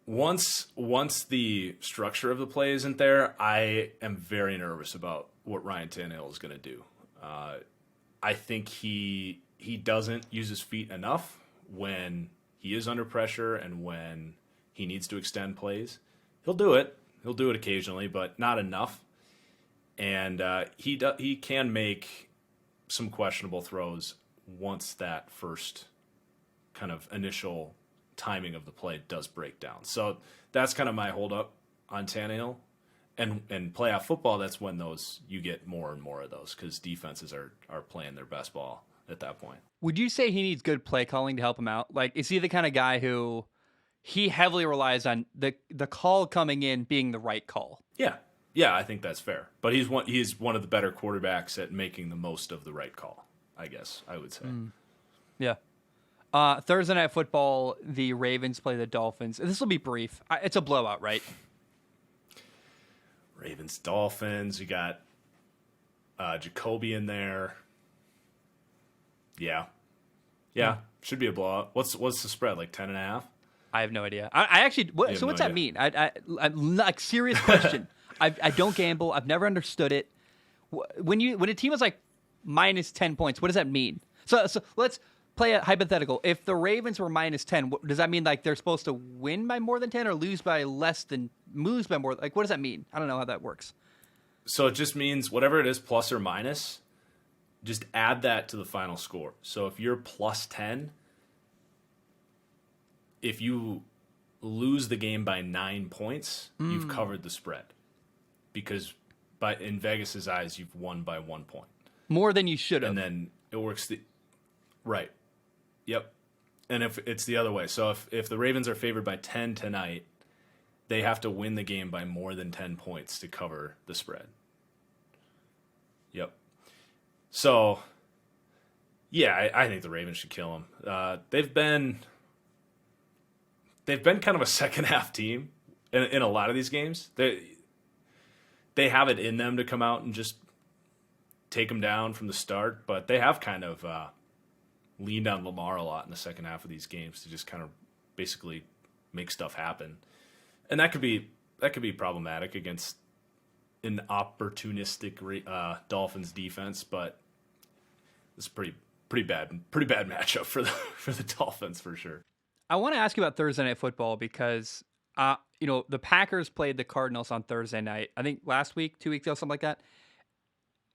once the structure of the play isn't there, I am very nervous about what Ryan Tannehill is going to do. I think he doesn't use his feet enough when he is under pressure and when he needs to extend plays. He'll do it. He'll do it occasionally, but not enough. And he can make some questionable throws once that first kind of initial timing of the play does break down. So that's kind of my holdup on Tannehill. And playoff football, that's when you get more and more of those because defenses are playing their best ball at that point. Would you say he needs good play calling to help him out? Like, is he the kind of guy who he heavily relies on the call coming in being the right call? Yeah. Yeah, I think that's fair. But he's one of the better quarterbacks at making the most of the right call, I guess I would say. Yeah. Thursday Night Football, the Ravens play the Dolphins. This will be brief. It's a blowout, right? Ravens, Dolphins. You got Jacoby in there. Yeah. Should be a blowout. What's the spread? Like 10.5? I have no idea. I actually. So what's that mean? I'm like serious question. I don't gamble. I've never understood it. When a team is like minus 10 points, what does that mean? So let's play a hypothetical. If the Ravens were minus 10, does that mean like they're supposed to win by more than 10 or lose by more? Like, what does that mean? I don't know how that works. So it just means whatever it is, plus or minus, just add that to the final score. So if you're plus 10, if you lose the game by 9 points, you've covered the spread. Because in Vegas's eyes, you've won by 1 point. More than you should have. And then it works right. Yep. And if it's the other way. So if the Ravens are favored by 10 tonight, they have to win the game by more than 10 points to cover the spread. Yep. So, yeah, I think the Ravens should kill them. They've been kind of a second half team in a lot of these games. They have it in them to come out and just take them down from the start, but they have kind of leaned on Lamar a lot in the second half of these games to just kind of basically make stuff happen, and that could be problematic against an opportunistic Dolphins defense. But it's a pretty bad matchup for the Dolphins for sure. I want to ask you about Thursday Night Football because the Packers played the Cardinals on Thursday night. I think last week, 2 weeks ago, something like that.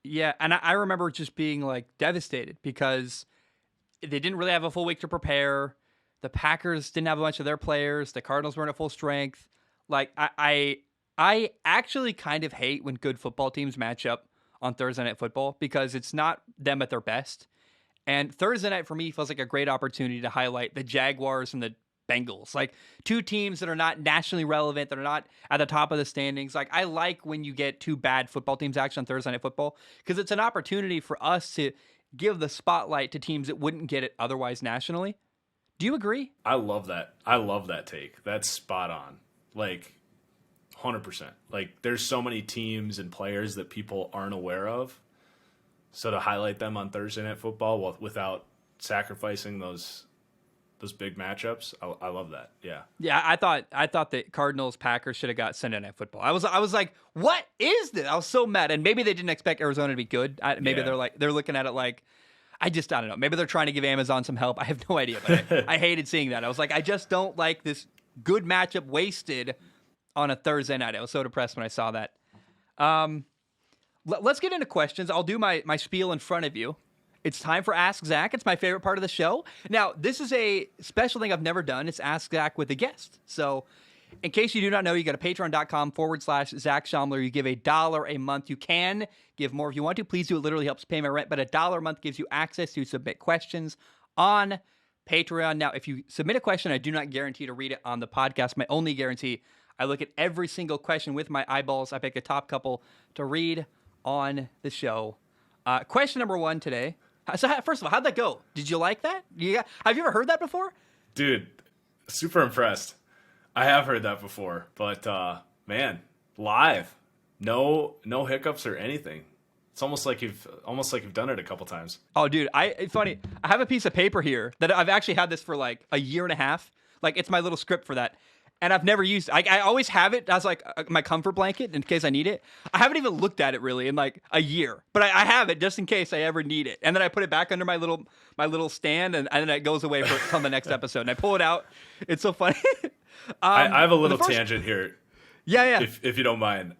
Yeah, and I remember just being like devastated because they didn't really have a full week to prepare. The Packers didn't have a bunch of their players. The Cardinals weren't at full strength. Like I actually kind of hate when good football teams match up on Thursday Night Football because it's not them at their best. And Thursday night for me feels like a great opportunity to highlight the Jaguars and the Bengals, like two teams that are not nationally relevant, that are not at the top of the standings. Like I like when you get two bad football teams actually on Thursday Night Football because it's an opportunity for us to give the spotlight to teams that wouldn't get it otherwise nationally. Do you agree? I love that. I love that take. That's spot on. Like 100%. Like there's so many teams and players that people aren't aware of. So to highlight them on Thursday Night Football without sacrificing those big matchups, I love that. Yeah. Yeah, I thought that Cardinals Packers should have got Sunday Night Football. I was like, what is this? I was so mad, and maybe they didn't expect Arizona to be good. Maybe they're looking at it like, I don't know. Maybe they're trying to give Amazon some help. I have no idea, but I hated seeing that. I was like, I just don't like this good matchup wasted on a Thursday night. I was so depressed when I saw that. Let's get into questions. I'll do my spiel in front of you. It's time for Ask Zach. It's my favorite part of the show. Now, this is a special thing I've never done. It's Ask Zach with a guest. So in case you do not know, you go to patreon.com/Zach Schaumler. You give $1 a month. You can give more if you want to. Please do. It literally helps pay my rent. But $1 a month gives you access to submit questions on Patreon. Now, if you submit a question, I do not guarantee to read it on the podcast. My only guarantee, I look at every single question with my eyeballs. I pick a top couple to read on the show. Question number 1 today. So first of all, how'd that go? Did you like that? Have you ever heard that before? Dude, super impressed. I have heard that before, but man, live, no hiccups or anything. It's almost like you've done it a couple times. Oh, dude, it's funny. I have a piece of paper here that I've actually had this for like a year and a half. Like it's my little script for that. And I've never used it. I always have it as like my comfort blanket in case I need it. I haven't even looked at it really in like a year, but I have it just in case I ever need it. And then I put it back under my little stand, and then it goes away until the next episode. And I pull it out. It's so funny. I have a little tangent here. Yeah. If you don't mind,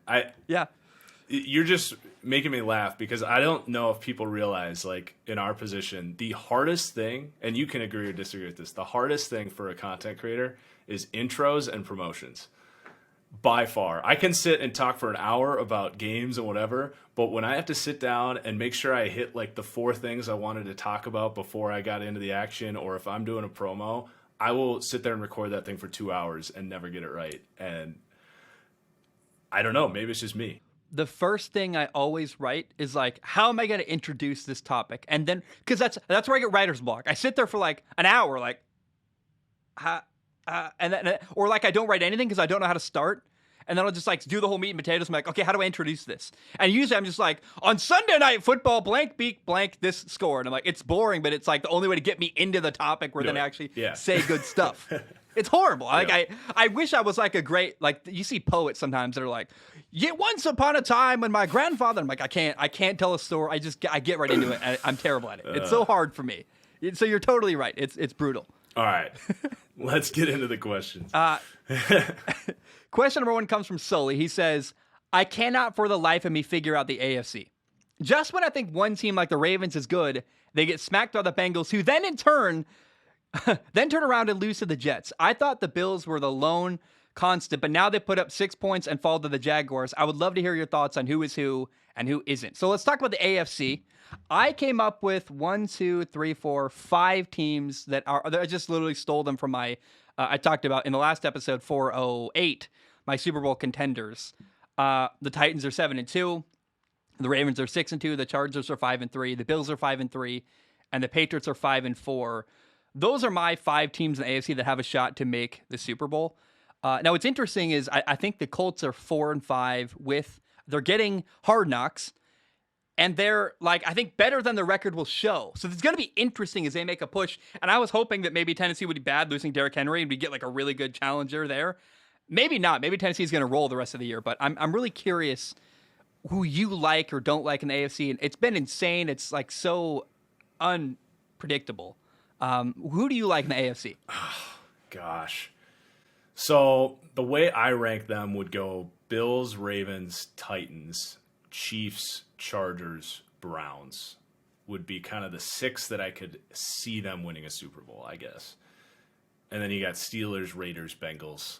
you're just making me laugh because I don't know if people realize, like in our position, the hardest thing, and you can agree or disagree with this, the hardest thing for a content creator is intros and promotions. By far. I can sit and talk for an hour about games and whatever, but when I have to sit down and make sure I hit like the 4 things I wanted to talk about before I got into the action, or if I'm doing a promo, I will sit there and record that thing for 2 hours and never get it right. And I don't know, maybe it's just me. the first thing I always write is like, how am I going to introduce this topic? And then, because that's where I get writer's block. I sit there for like an hour, like, and then, or like I don't write anything because I don't know how to start. And then I'll just like do the whole meat and potatoes. I'm like, okay, how do I introduce this? And usually I'm just like, on Sunday Night Football, blank beat blank this score. And I'm like, it's boring, but it's like the only way to get me into the topic where then I actually say good stuff. It's horrible. Like I wish I was like a great, like you see poets sometimes that are like, yeah, once upon a time when my grandfather, I'm like, I can't tell a story. I get right into it. I'm terrible at it. It's so hard for me. So you're totally right. It's brutal. All right. Let's get into the questions. Question number 1 comes from Sully. He says, I cannot for the life of me figure out the AFC. Just when I think one team like the Ravens is good, they get smacked by the Bengals, who then in turn turn around and lose to the Jets. I thought the Bills were the lone constant, but now they put up 6 points and fall to the Jaguars. I would love to hear your thoughts on who is who and who isn't. So let's talk about the AFC. I came up with 5 teams that I just literally stole them from my, I talked about in the last episode, 408, my Super Bowl contenders. The Titans are 7-2. The Ravens are 6-2. The Chargers are 5-3. The Bills are 5-3. And the Patriots are 5-4. Those are my 5 teams in the AFC that have a shot to make the Super Bowl. Now, what's interesting is I think the Colts are 4-5 they're getting Hard Knocks. And they're like, I think better than the record will show. So it's going to be interesting as they make a push. And I was hoping that maybe Tennessee would be bad losing Derrick Henry and we get like a really good challenger there. Maybe not. Maybe Tennessee's going to roll the rest of the year. But I'm really curious who you like or don't like in the AFC. And it's been insane. It's like so unpredictable. Who do you like in the AFC? Gosh. So the way I rank them would go Bills, Ravens, Titans, Chiefs, Chargers, Browns would be kind of the 6 that I could see them winning a Super Bowl, I guess. And then you got Steelers, Raiders, Bengals.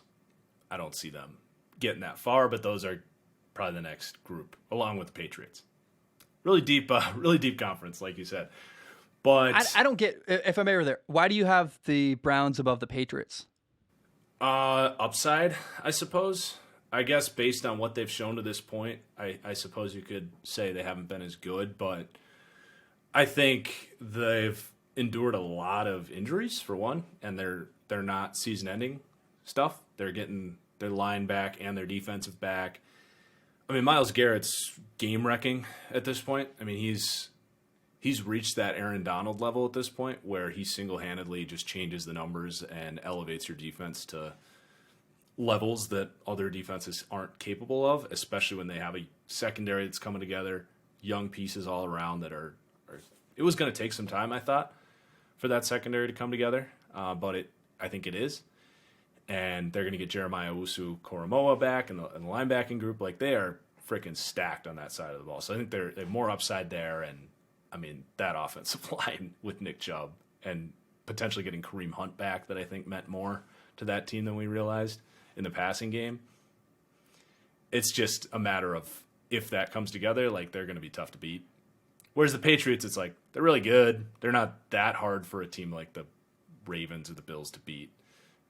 I don't see them getting that far, but those are probably the next group, along with the Patriots. Really deep conference, like you said. But I don't get, if I'm ever there, why do you have the Browns above the Patriots? Upside, I suppose. I guess based on what they've shown to this point, I suppose you could say they haven't been as good, but I think they've endured a lot of injuries for one, and they're not season-ending stuff. They're getting their line back and their defensive back. I mean, Myles Garrett's game-wrecking at this point. I mean, he's reached that Aaron Donald level at this point where he single-handedly just changes the numbers and elevates your defense to levels that other defenses aren't capable of, especially when they have a secondary that's coming together, young pieces all around that are it was going to take some time, I thought, for that secondary to come together, but I think it is. And they're going to get Jeremiah Owusu-Koramoah back and the linebacking group. Like, they are freaking stacked on that side of the ball. So I think they have more upside there. And, I mean, that offensive line with Nick Chubb and potentially getting Kareem Hunt back that I think meant more to that team than we realized in the passing game. It's just a matter of if that comes together, like, they're going to be tough to beat. Whereas the Patriots, it's like, they're really good. They're not that hard for a team like the Ravens or the Bills to beat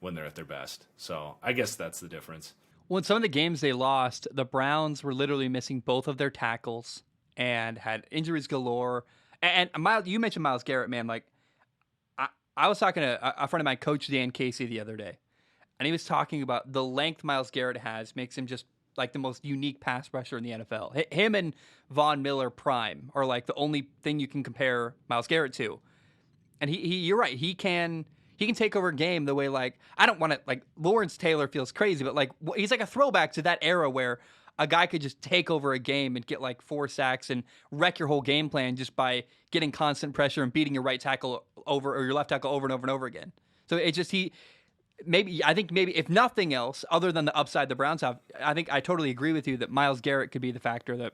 when they're at their best. So I guess that's the difference. Well, in some of the games they lost, the Browns were literally missing both of their tackles and had injuries galore. And Miles, you mentioned Myles Garrett, man. Like, I was talking to a friend of mine, Coach Dan Casey, the other day, and he was talking about the length Myles Garrett has makes him just like the most unique pass rusher in the NFL. Him and Von Miller prime are like the only thing you can compare Myles Garrett to. And you're right. He can take over a game the way, like, I don't want to, like, Lawrence Taylor feels crazy, but like he's like a throwback to that era where a guy could just take over a game and get like 4 sacks and wreck your whole game plan just by getting constant pressure and beating your right tackle over or your left tackle over and over and over again. So it's just I think maybe if nothing else, other than the upside the Browns have, I think I totally agree with you that Myles Garrett could be the factor that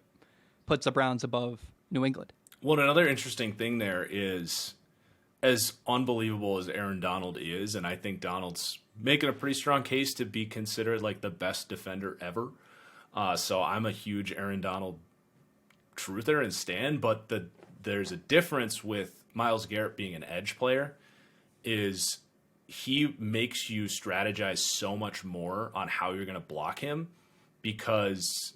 puts the Browns above New England. Well, another interesting thing there is, as unbelievable as Aaron Donald is, and I think Donald's making a pretty strong case to be considered like the best defender ever. So I'm a huge Aaron Donald truther and stan, but there's a difference with Myles Garrett being an edge player is he makes you strategize so much more on how you're going to block him because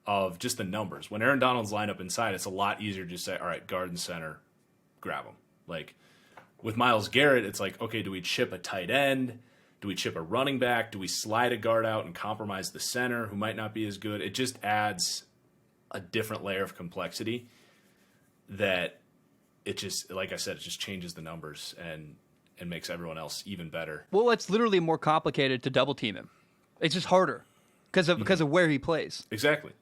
of just the numbers. When Aaron Donald's lined up inside, it's a lot easier to just say, all right, guard and center, grab them. Like with Myles Garrett, it's like, okay, do we chip a tight end? Do we chip a running back? Do we slide a guard out and compromise the center who might not be as good? It just adds a different layer of complexity that it just, like I said, it just changes the numbers and makes everyone else even better. Well, it's literally more complicated to double team him. It's just harder because of where he plays. Exactly.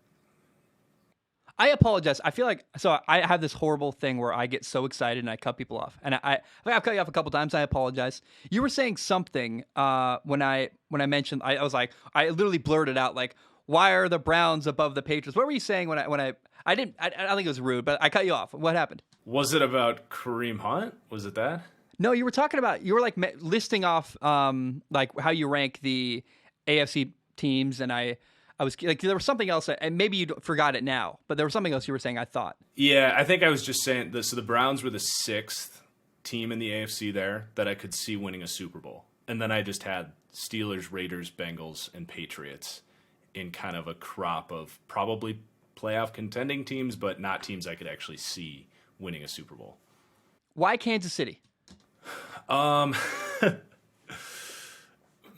I apologize. I feel like I have this horrible thing where I get so excited and I cut people off. And I've cut you off a couple times. I apologize. You were saying something when I mentioned I was like I literally blurted out like, why are the Browns above the Patriots? What were you saying when I didn't I don't think it was rude, but I cut you off. What happened? Was it about Kareem Hunt? Was it that? No, you were talking about you were like listing off like how you rank the AFC teams, and I was like, there was something else, and maybe you forgot it now, but there was something else you were saying, I thought. Yeah, I think I was just saying this. So the Browns were the 6th team in the AFC there that I could see winning a Super Bowl. And then I just had Steelers, Raiders, Bengals, and Patriots in kind of a crop of probably playoff contending teams, but not teams I could actually see winning a Super Bowl. Why Kansas City?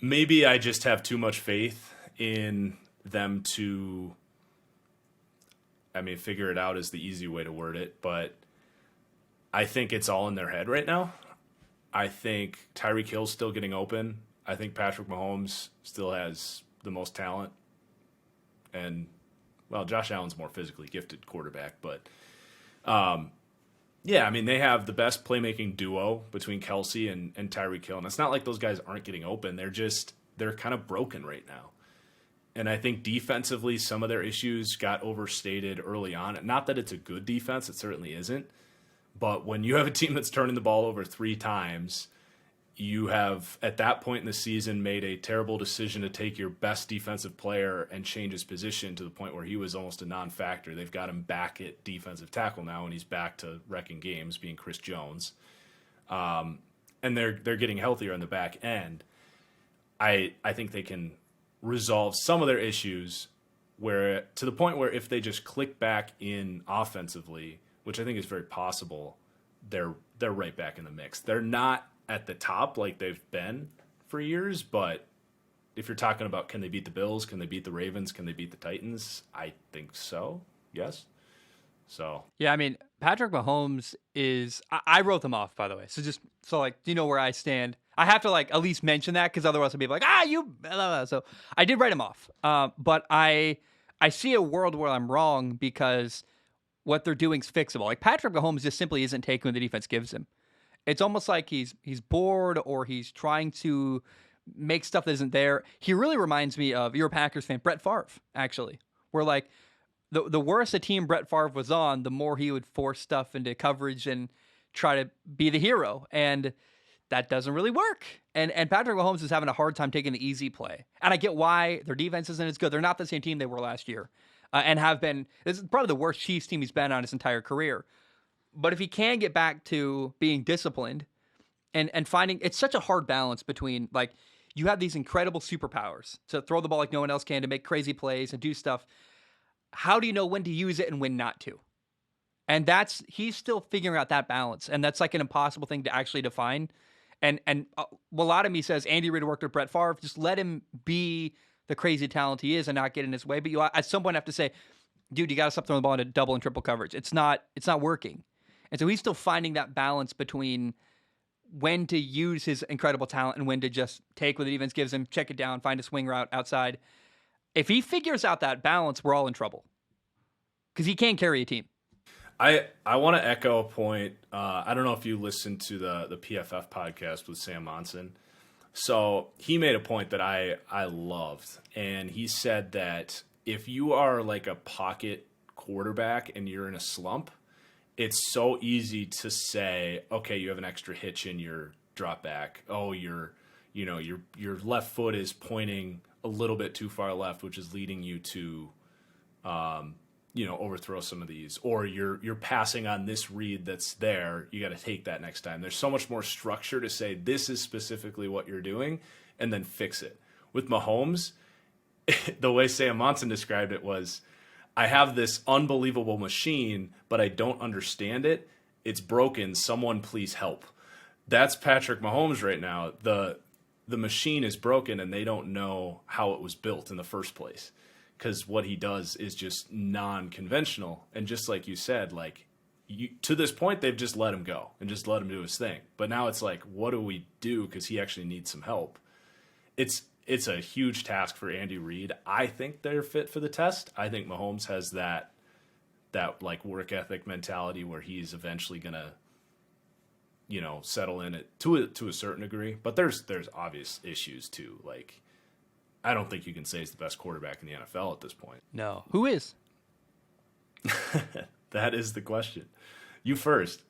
Maybe I just have too much faith in them to, figure it out is the easy way to word it, but I think it's all in their head right now. I think Tyreek Hill's still getting open. I think Patrick Mahomes still has the most talent. And, well, Josh Allen's more physically gifted quarterback, but they have the best playmaking duo between Kelsey and Tyreek Hill. And it's not like those guys aren't getting open. They're kind of broken right now. And I think defensively, some of their issues got overstated early on. Not that it's a good defense, it certainly isn't. But when you have a team that's turning the ball over 3 times, you have, at that point in the season, made a terrible decision to take your best defensive player and change his position to the point where he was almost a non-factor. They've got him back at defensive tackle now, and he's back to wrecking games, being Chris Jones. And they're getting healthier on the back end. I think they can resolve some of their issues where to the point where if they just click back in offensively, which I think is very possible, they're right back in the mix. They're not at the top like they've been for years, but if you're talking about can they beat the Bills, can they beat the Ravens, can they beat the Titans, I think so. Yes. So yeah, Patrick Mahomes is. I wrote them off, by the way. So do you know where I stand? I have to like at least mention that because otherwise I'll be like, you. So I did write him off, but I see a world where I'm wrong because what they're doing is fixable. Like Patrick Mahomes just simply isn't taking what the defense gives him. It's almost like he's bored or he's trying to make stuff that isn't there. He really reminds me of, you're a Packers fan, Brett Favre, actually. Where like the worse a team Brett Favre was on, the more he would force stuff into coverage and try to be the hero. And that doesn't really work. And Patrick Mahomes is having a hard time taking the easy play. And I get why their defense isn't as good. They're not the same team they were last year and have been. This is probably the worst Chiefs team he's been on his entire career. But if he can get back to being disciplined and finding, it's such a hard balance between like you have these incredible superpowers to throw the ball like no one else can, to make crazy plays and do stuff. How do you know when to use it and when not to? And he's still figuring out that balance. And that's like an impossible thing to actually define. And a lot of me says Andy Reid worked with Brett Favre. Just let him be the crazy talent he is and not get in his way. But you at some point have to say, dude, you got to stop throwing the ball into double and triple coverage. It's not working. And so he's still finding that balance between when to use his incredible talent and when to just take what the defense gives him, check it down, find a swing route outside. If he figures out that balance, we're all in trouble because he can't carry a team. I want to echo a point. I don't know if you listened to the PFF podcast with Sam Monson. So he made a point that I loved, and he said that if you are like a pocket quarterback and you're in a slump, it's so easy to say, okay, you have an extra hitch in your drop back. Oh, your left foot is pointing a little bit too far left, which is leading you to, overthrow some of these. Or you're passing on this read that's there. You got to take that next time. There's so much more structure to say this is specifically what you're doing and then fix it. With Mahomes, the way Sam Monson described it was, I have this unbelievable machine, but I don't understand it. It's broken. Someone please help. That's Patrick Mahomes right now. The machine is broken, and they don't know how it was built in the first place, because what he does is just non-conventional. And just like you said, like to this point, they've just let him go and just let him do his thing. But now it's like, what do we do? Because he actually needs some help. It's a huge task for Andy Reid. I think they're fit for the test. I think Mahomes has that like work ethic mentality where he's eventually gonna, settle in it to a certain degree. But there's obvious issues too. Like, I don't think you can say he's the best quarterback in the NFL at this point. No. Who is? That is the question. You first.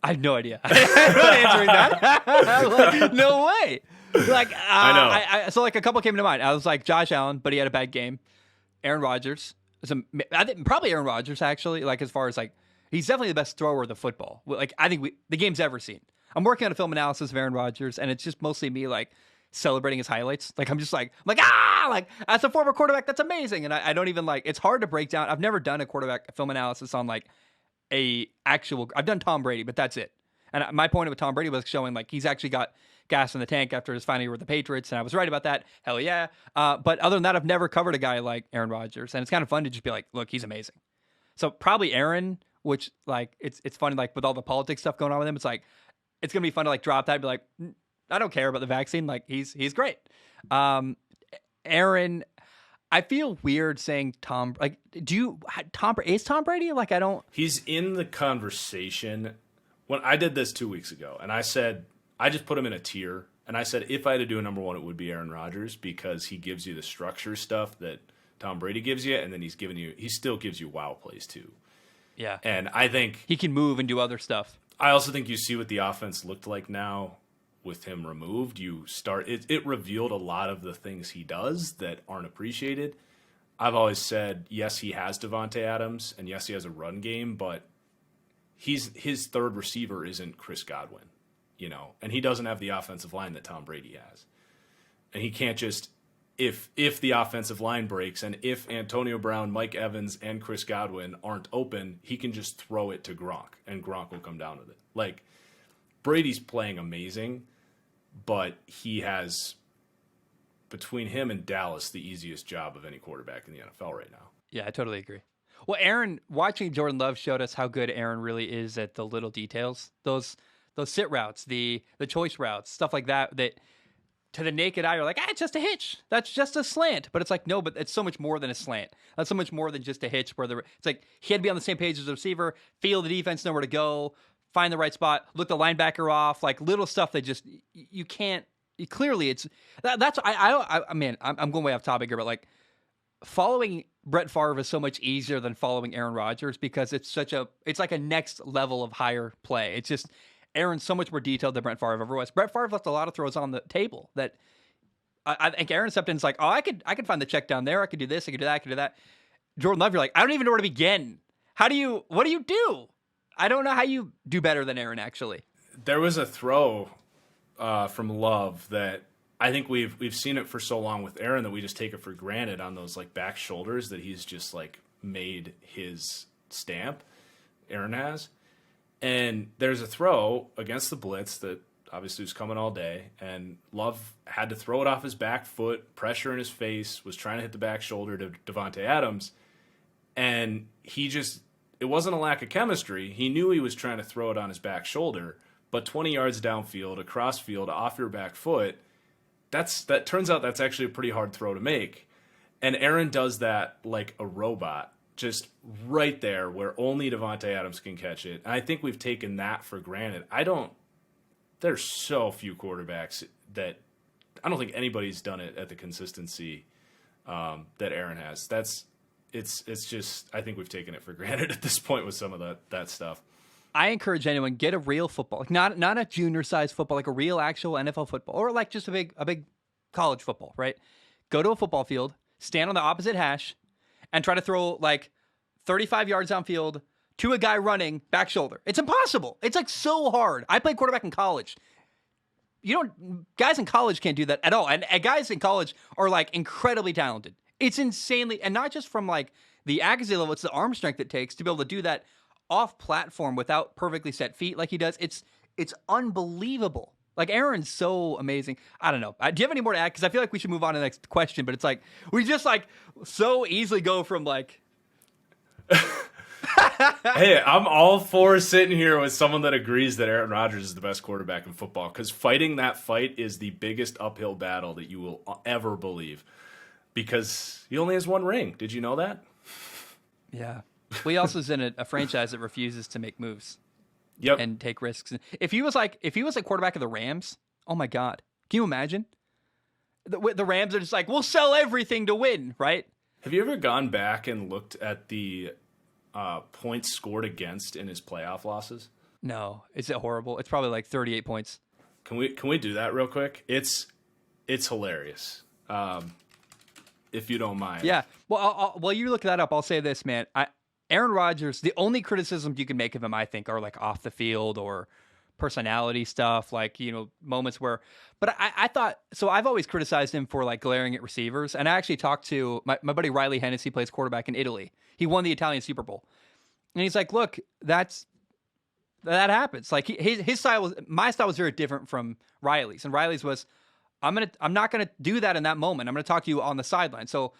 I have no idea. I'm not answering that. Like, no way. Like, I know. So like a couple came to mind. I was like Josh Allen, but he had a bad game. Aaron Rodgers. I think probably Aaron Rodgers actually. Like as far as like, he's definitely the best thrower of the football. Like I think the game's ever seen. I'm working on a film analysis of Aaron Rodgers, and it's just mostly me like celebrating his highlights. Like I'm like as a former quarterback, that's amazing. And I don't even like. It's hard to break down. I've never done a quarterback film analysis on like I've done Tom Brady, but that's it. And my point with Tom Brady was showing like he's actually got gas in the tank after his final year with the Patriots, and I was right about that. Hell yeah. But other than that, I've never covered a guy like Aaron Rodgers, and it's kind of fun to just be like, look, he's amazing. So probably Aaron, which like it's funny like with all the politics stuff going on with him, it's like it's gonna be fun to like drop that and be like, I don't care about the vaccine, like he's great. Aaron, I feel weird saying Tom. Like, is Tom Brady? Like, I don't. He's in the conversation. When I did this 2 weeks ago, and I said I just put him in a tier, and I said if I had to do a number one, it would be Aaron Rodgers because he gives you the structure stuff that Tom Brady gives you, and then he still gives you wow plays too. Yeah, and I think he can move and do other stuff. I also think you see what the offense looked like now with him removed. It revealed a lot of the things he does that aren't appreciated. I've always said, yes, he has Devontae Adams, and yes, he has a run game, but his third receiver isn't Chris Godwin, and he doesn't have the offensive line that Tom Brady has. And he can't just, if the offensive line breaks and if Antonio Brown, Mike Evans, and Chris Godwin aren't open, he can just throw it to Gronk, and Gronk will come down with it. Like, Brady's playing amazing, but he has, between him and Dallas, the easiest job of any quarterback in the NFL right now. Yeah, I totally agree. Well, Aaron, watching Jordan Love showed us how good Aaron really is at the little details. Those sit routes, the choice routes, stuff like that to the naked eye, you're like, it's just a hitch. That's just a slant. But it's like, no, but it's so much more than a slant. That's so much more than just a hitch. It's like he had to be on the same page as the receiver, feel the defense, know where to go, find the right spot, look the linebacker off, like little stuff that just you can't. Clearly, it's that's I'm going way off topic here, but like following Brett Favre is so much easier than following Aaron Rodgers because it's like a next level of higher play. It's just Aaron's so much more detailed than Brett Favre ever was. Brett Favre left a lot of throws on the table that I think Aaron stepped in and is like, oh, I could find the check down there. I could do this. I could do that. I could do that. Jordan Love, you're like, I don't even know where to begin. What do you do? I don't know how you do better than Aaron, actually. There was a throw from Love that I think we've seen it for so long with Aaron that we just take it for granted on those like back shoulders that he's just like made his stamp. Aaron has. And there's a throw against the blitz that obviously was coming all day, and Love had to throw it off his back foot, pressure in his face, was trying to hit the back shoulder to Devontae Adams, and it wasn't a lack of chemistry. He knew he was trying to throw it on his back shoulder, but 20 yards downfield, across field, off your back foot, that turns out that's actually a pretty hard throw to make. And Aaron does that like a robot, just right there where only Devontae Adams can catch it. And I think we've taken that for granted. There's so few quarterbacks that I don't think anybody's done it at the consistency that Aaron has. It's just, I think we've taken it for granted at this point with some of that stuff. I encourage anyone, get a real football, like not a junior size football, like a real actual NFL football, or like just a big college football, right? Go to a football field, stand on the opposite hash, and try to throw like 35 yards downfield to a guy running back shoulder. It's impossible. It's like so hard. I played quarterback in college. Guys in college can't do that at all. And guys in college are like incredibly talented. It's insanely, and not just from like the accuracy level, it's the arm strength it takes to be able to do that off platform without perfectly set feet like he does. It's unbelievable. Like, Aaron's so amazing. I don't know. Do you have any more to add? Because I feel like we should move on to the next question, but it's like we just like so easily go from like. Hey, I'm all for sitting here with someone that agrees that Aaron Rodgers is the best quarterback in football, because fighting that fight is the biggest uphill battle that you will ever believe, because he only has one ring. Did you know that? Yeah. Well, he also is in a franchise that refuses to make moves. Yep. And take risks. If he was like quarterback of the Rams, oh my God, can you imagine? The Rams are just like, we'll sell everything to win, right? Have you ever gone back and looked at the points scored against in his playoff losses? No, is it horrible? It's probably like 38 points. Can we do that real quick? It's hilarious. If you don't mind. Yeah. Well, while you look that up, I'll say this, man. Aaron Rodgers, the only criticisms you can make of him, I think, are like off the field or personality stuff, like, moments where, but I thought, so I've always criticized him for like glaring at receivers. And I actually talked to my buddy Riley Hennessy, plays quarterback in Italy. He won the Italian Super Bowl. And he's like, look, that happens. Like his style my style was very different from Riley's. And Riley's was, I'm not going to do that in that moment. I'm going to talk to you on the sideline. So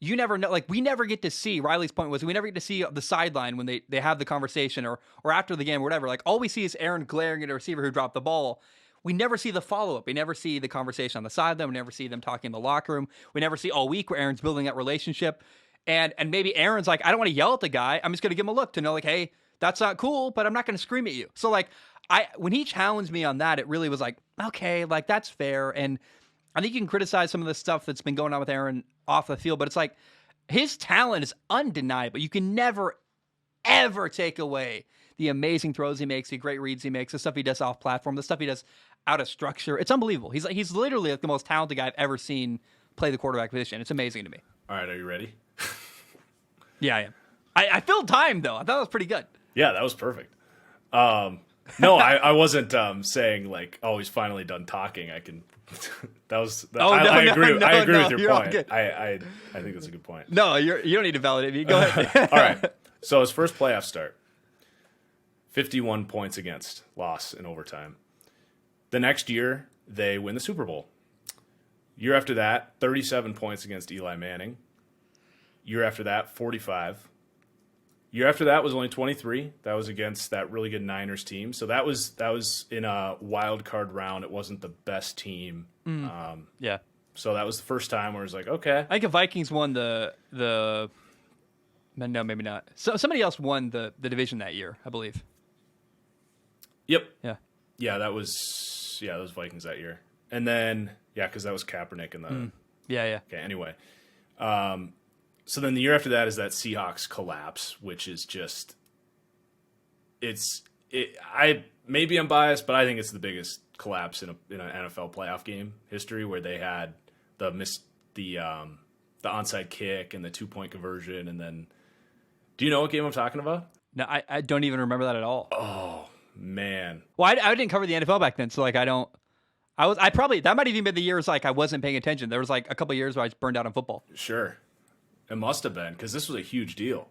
you never know, like we never get to see, Riley's point was we never get to see the sideline when they have the conversation or after the game or whatever. Like all we see is Aaron glaring at a receiver who dropped the ball. We never see the follow-up. We never see the conversation on the sideline. We never see them talking in the locker room. We never see all week where Aaron's building that relationship. And maybe Aaron's like, I don't want to yell at the guy. I'm just going to give him a look to know like, hey, that's not cool, but I'm not going to scream at you. So like when he challenged me on that, it really was like, okay, like that's fair. And I think you can criticize some of the stuff that's been going on with Aaron off the field, but it's like his talent is undeniable. You can never, ever take away the amazing throws he makes, the great reads he makes, the stuff he does off platform, the stuff he does out of structure. It's unbelievable. He's literally like the most talented guy I've ever seen play the quarterback position. It's amazing to me. All right, are you ready? Yeah, I am. I filled time though. I thought it was pretty good. Yeah, that was perfect. No, I wasn't saying like, oh, he's finally done talking. I can. I agree. I agree with your point. I think that's a good point. No, you don't need to validate me. Go ahead. All right. So his first playoff start, 51 points against, loss in overtime. The next year they win the Super Bowl. Year after that, 37 points against Eli Manning. Year after that, 45. Year after that was only 23. That was against that really good Niners team. So that was in a wild card round. It wasn't the best team. Yeah. So that was the first time where it was like, okay. I think the Vikings won the no, maybe not. So somebody else won the division that year, I believe. Yep. Yeah. Yeah, those Vikings that year. And then because that was Kaepernick in the Yeah. Okay, anyway. So then the year after that is that Seahawks collapse, which is just maybe I'm biased, but I think it's the biggest collapse in an NFL playoff game history, where they had the onside kick and the 2-point conversion. And then, do you know what game I'm talking about? No, I don't even remember that at all. Oh man. Well, I didn't cover the NFL back then, so like that might have even been the years like I wasn't paying attention. There was like a couple of years where I was burned out on football. Sure. It must have been, because this was a huge deal.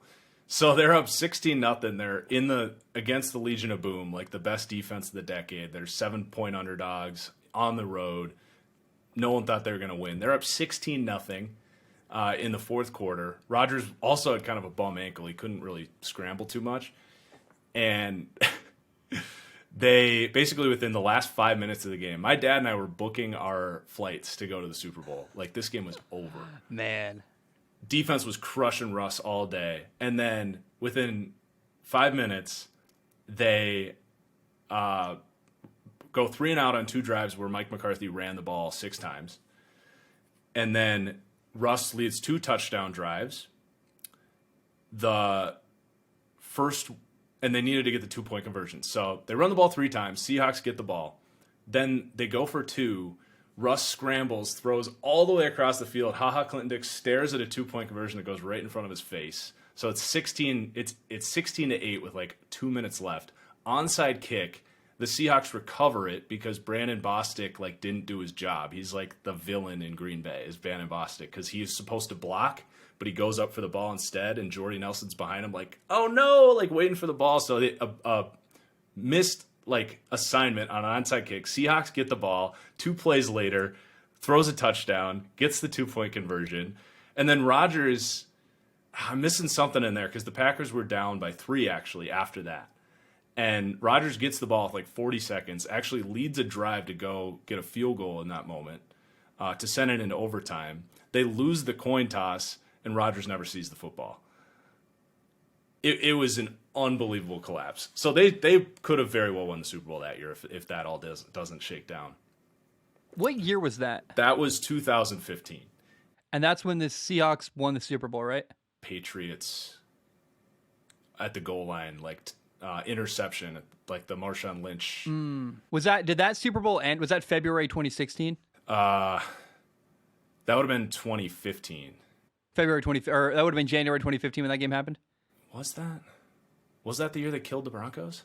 So they're up 16-0. They're against the Legion of Boom, like the best defense of the decade. They're 7-point underdogs on the road. No one thought they were going to win. They're up 16-0 in the fourth quarter. Rodgers also had kind of a bum ankle. He couldn't really scramble too much. And they basically, within the last 5 minutes of the game, my dad and I were booking our flights to go to the Super Bowl. Like, this game was over. Man. Defense was crushing Russ all day. And then within 5 minutes, they go 3-and-out on 2 drives where Mike McCarthy ran the ball 6 times. And then Russ leads 2 touchdown drives. And they needed to get the 2-point conversion. So they run the ball 3 times. Seahawks get the ball. Then they go for 2. Russ scrambles, throws all the way across the field. Clinton-Dix stares at a 2-point conversion that goes right in front of his face. So it's 16. It's 16-8 with like 2 minutes left. Onside kick. The Seahawks recover it because Brandon Bostic didn't do his job. He's like the villain in Green Bay is Brandon Bostic, because he's supposed to block, but he goes up for the ball instead, and Jordy Nelson's behind him like, oh no, like waiting for the ball. So they missed like assignment on an onside kick. Seahawks get the ball 2 plays later, throws a touchdown, gets the 2-point conversion. And then Rodgers, I'm missing something in there because the Packers were down by 3 actually after that. And Rodgers gets the ball with like 40 seconds, actually leads a drive to go get a field goal in that moment to send it into overtime. They lose the coin toss, and Rodgers never sees the football. It was an unbelievable collapse. So they could have very well won the Super Bowl that year if that all doesn't shake down. What year was that? That was 2015. And that's when the Seahawks won the Super Bowl, right? Patriots at the goal line, like interception, like the Marshawn Lynch. Did that Super Bowl end? Was that February 2016? That would have been 2015. February 20, or that would have been January 2015 when that game happened. Was that the year they killed the Broncos?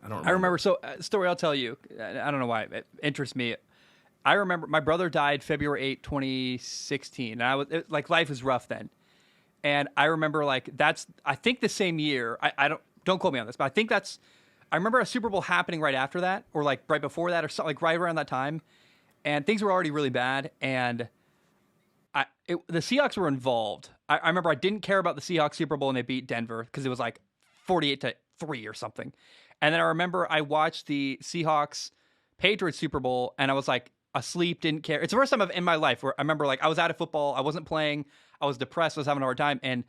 I don't remember. I remember. So, story I'll tell you. I don't know why it interests me. I remember my brother died February 8, 2016. And like life was rough then. And I remember like I think the same year. I don't quote me on this, but I think I remember a Super Bowl happening right after that, or like right before that, or something like right around that time. And things were already really bad, and the Seahawks were involved. I remember I didn't care about the Seahawks Super Bowl when they beat Denver because it was like 48-3 or something. And then I remember I watched the Seahawks Patriots Super Bowl, and I was like asleep, didn't care. It's the first time in my life where I remember like I was out of football, I wasn't playing, I was depressed, I was having a hard time, and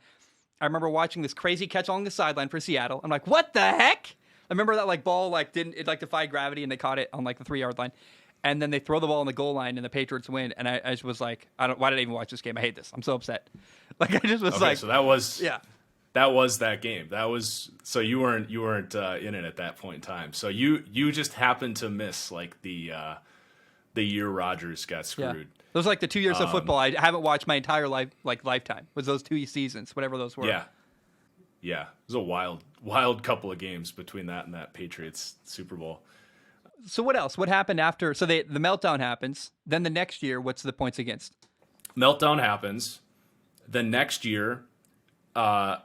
I remember watching this crazy catch along the sideline for Seattle. I'm like, what the heck? I remember that like ball like defied gravity, and they caught it on like the 3-yard line. And then they throw the ball on the goal line, and the Patriots win. And I just was like, why did I even watch this game? I hate this. I'm so upset. Like I just was okay, like, so that was that game. So you weren't in it at that point in time. So you just happened to miss like the year Rodgers got screwed. Yeah. Those are like the 2 years of football I haven't watched my entire lifetime. Was those 2 seasons, whatever those were. Yeah. It was a wild couple of games between that and that Patriots Super Bowl. So what else? What happened after? So the meltdown happens. Then the next year, what's the points against? Meltdown happens. The next year, the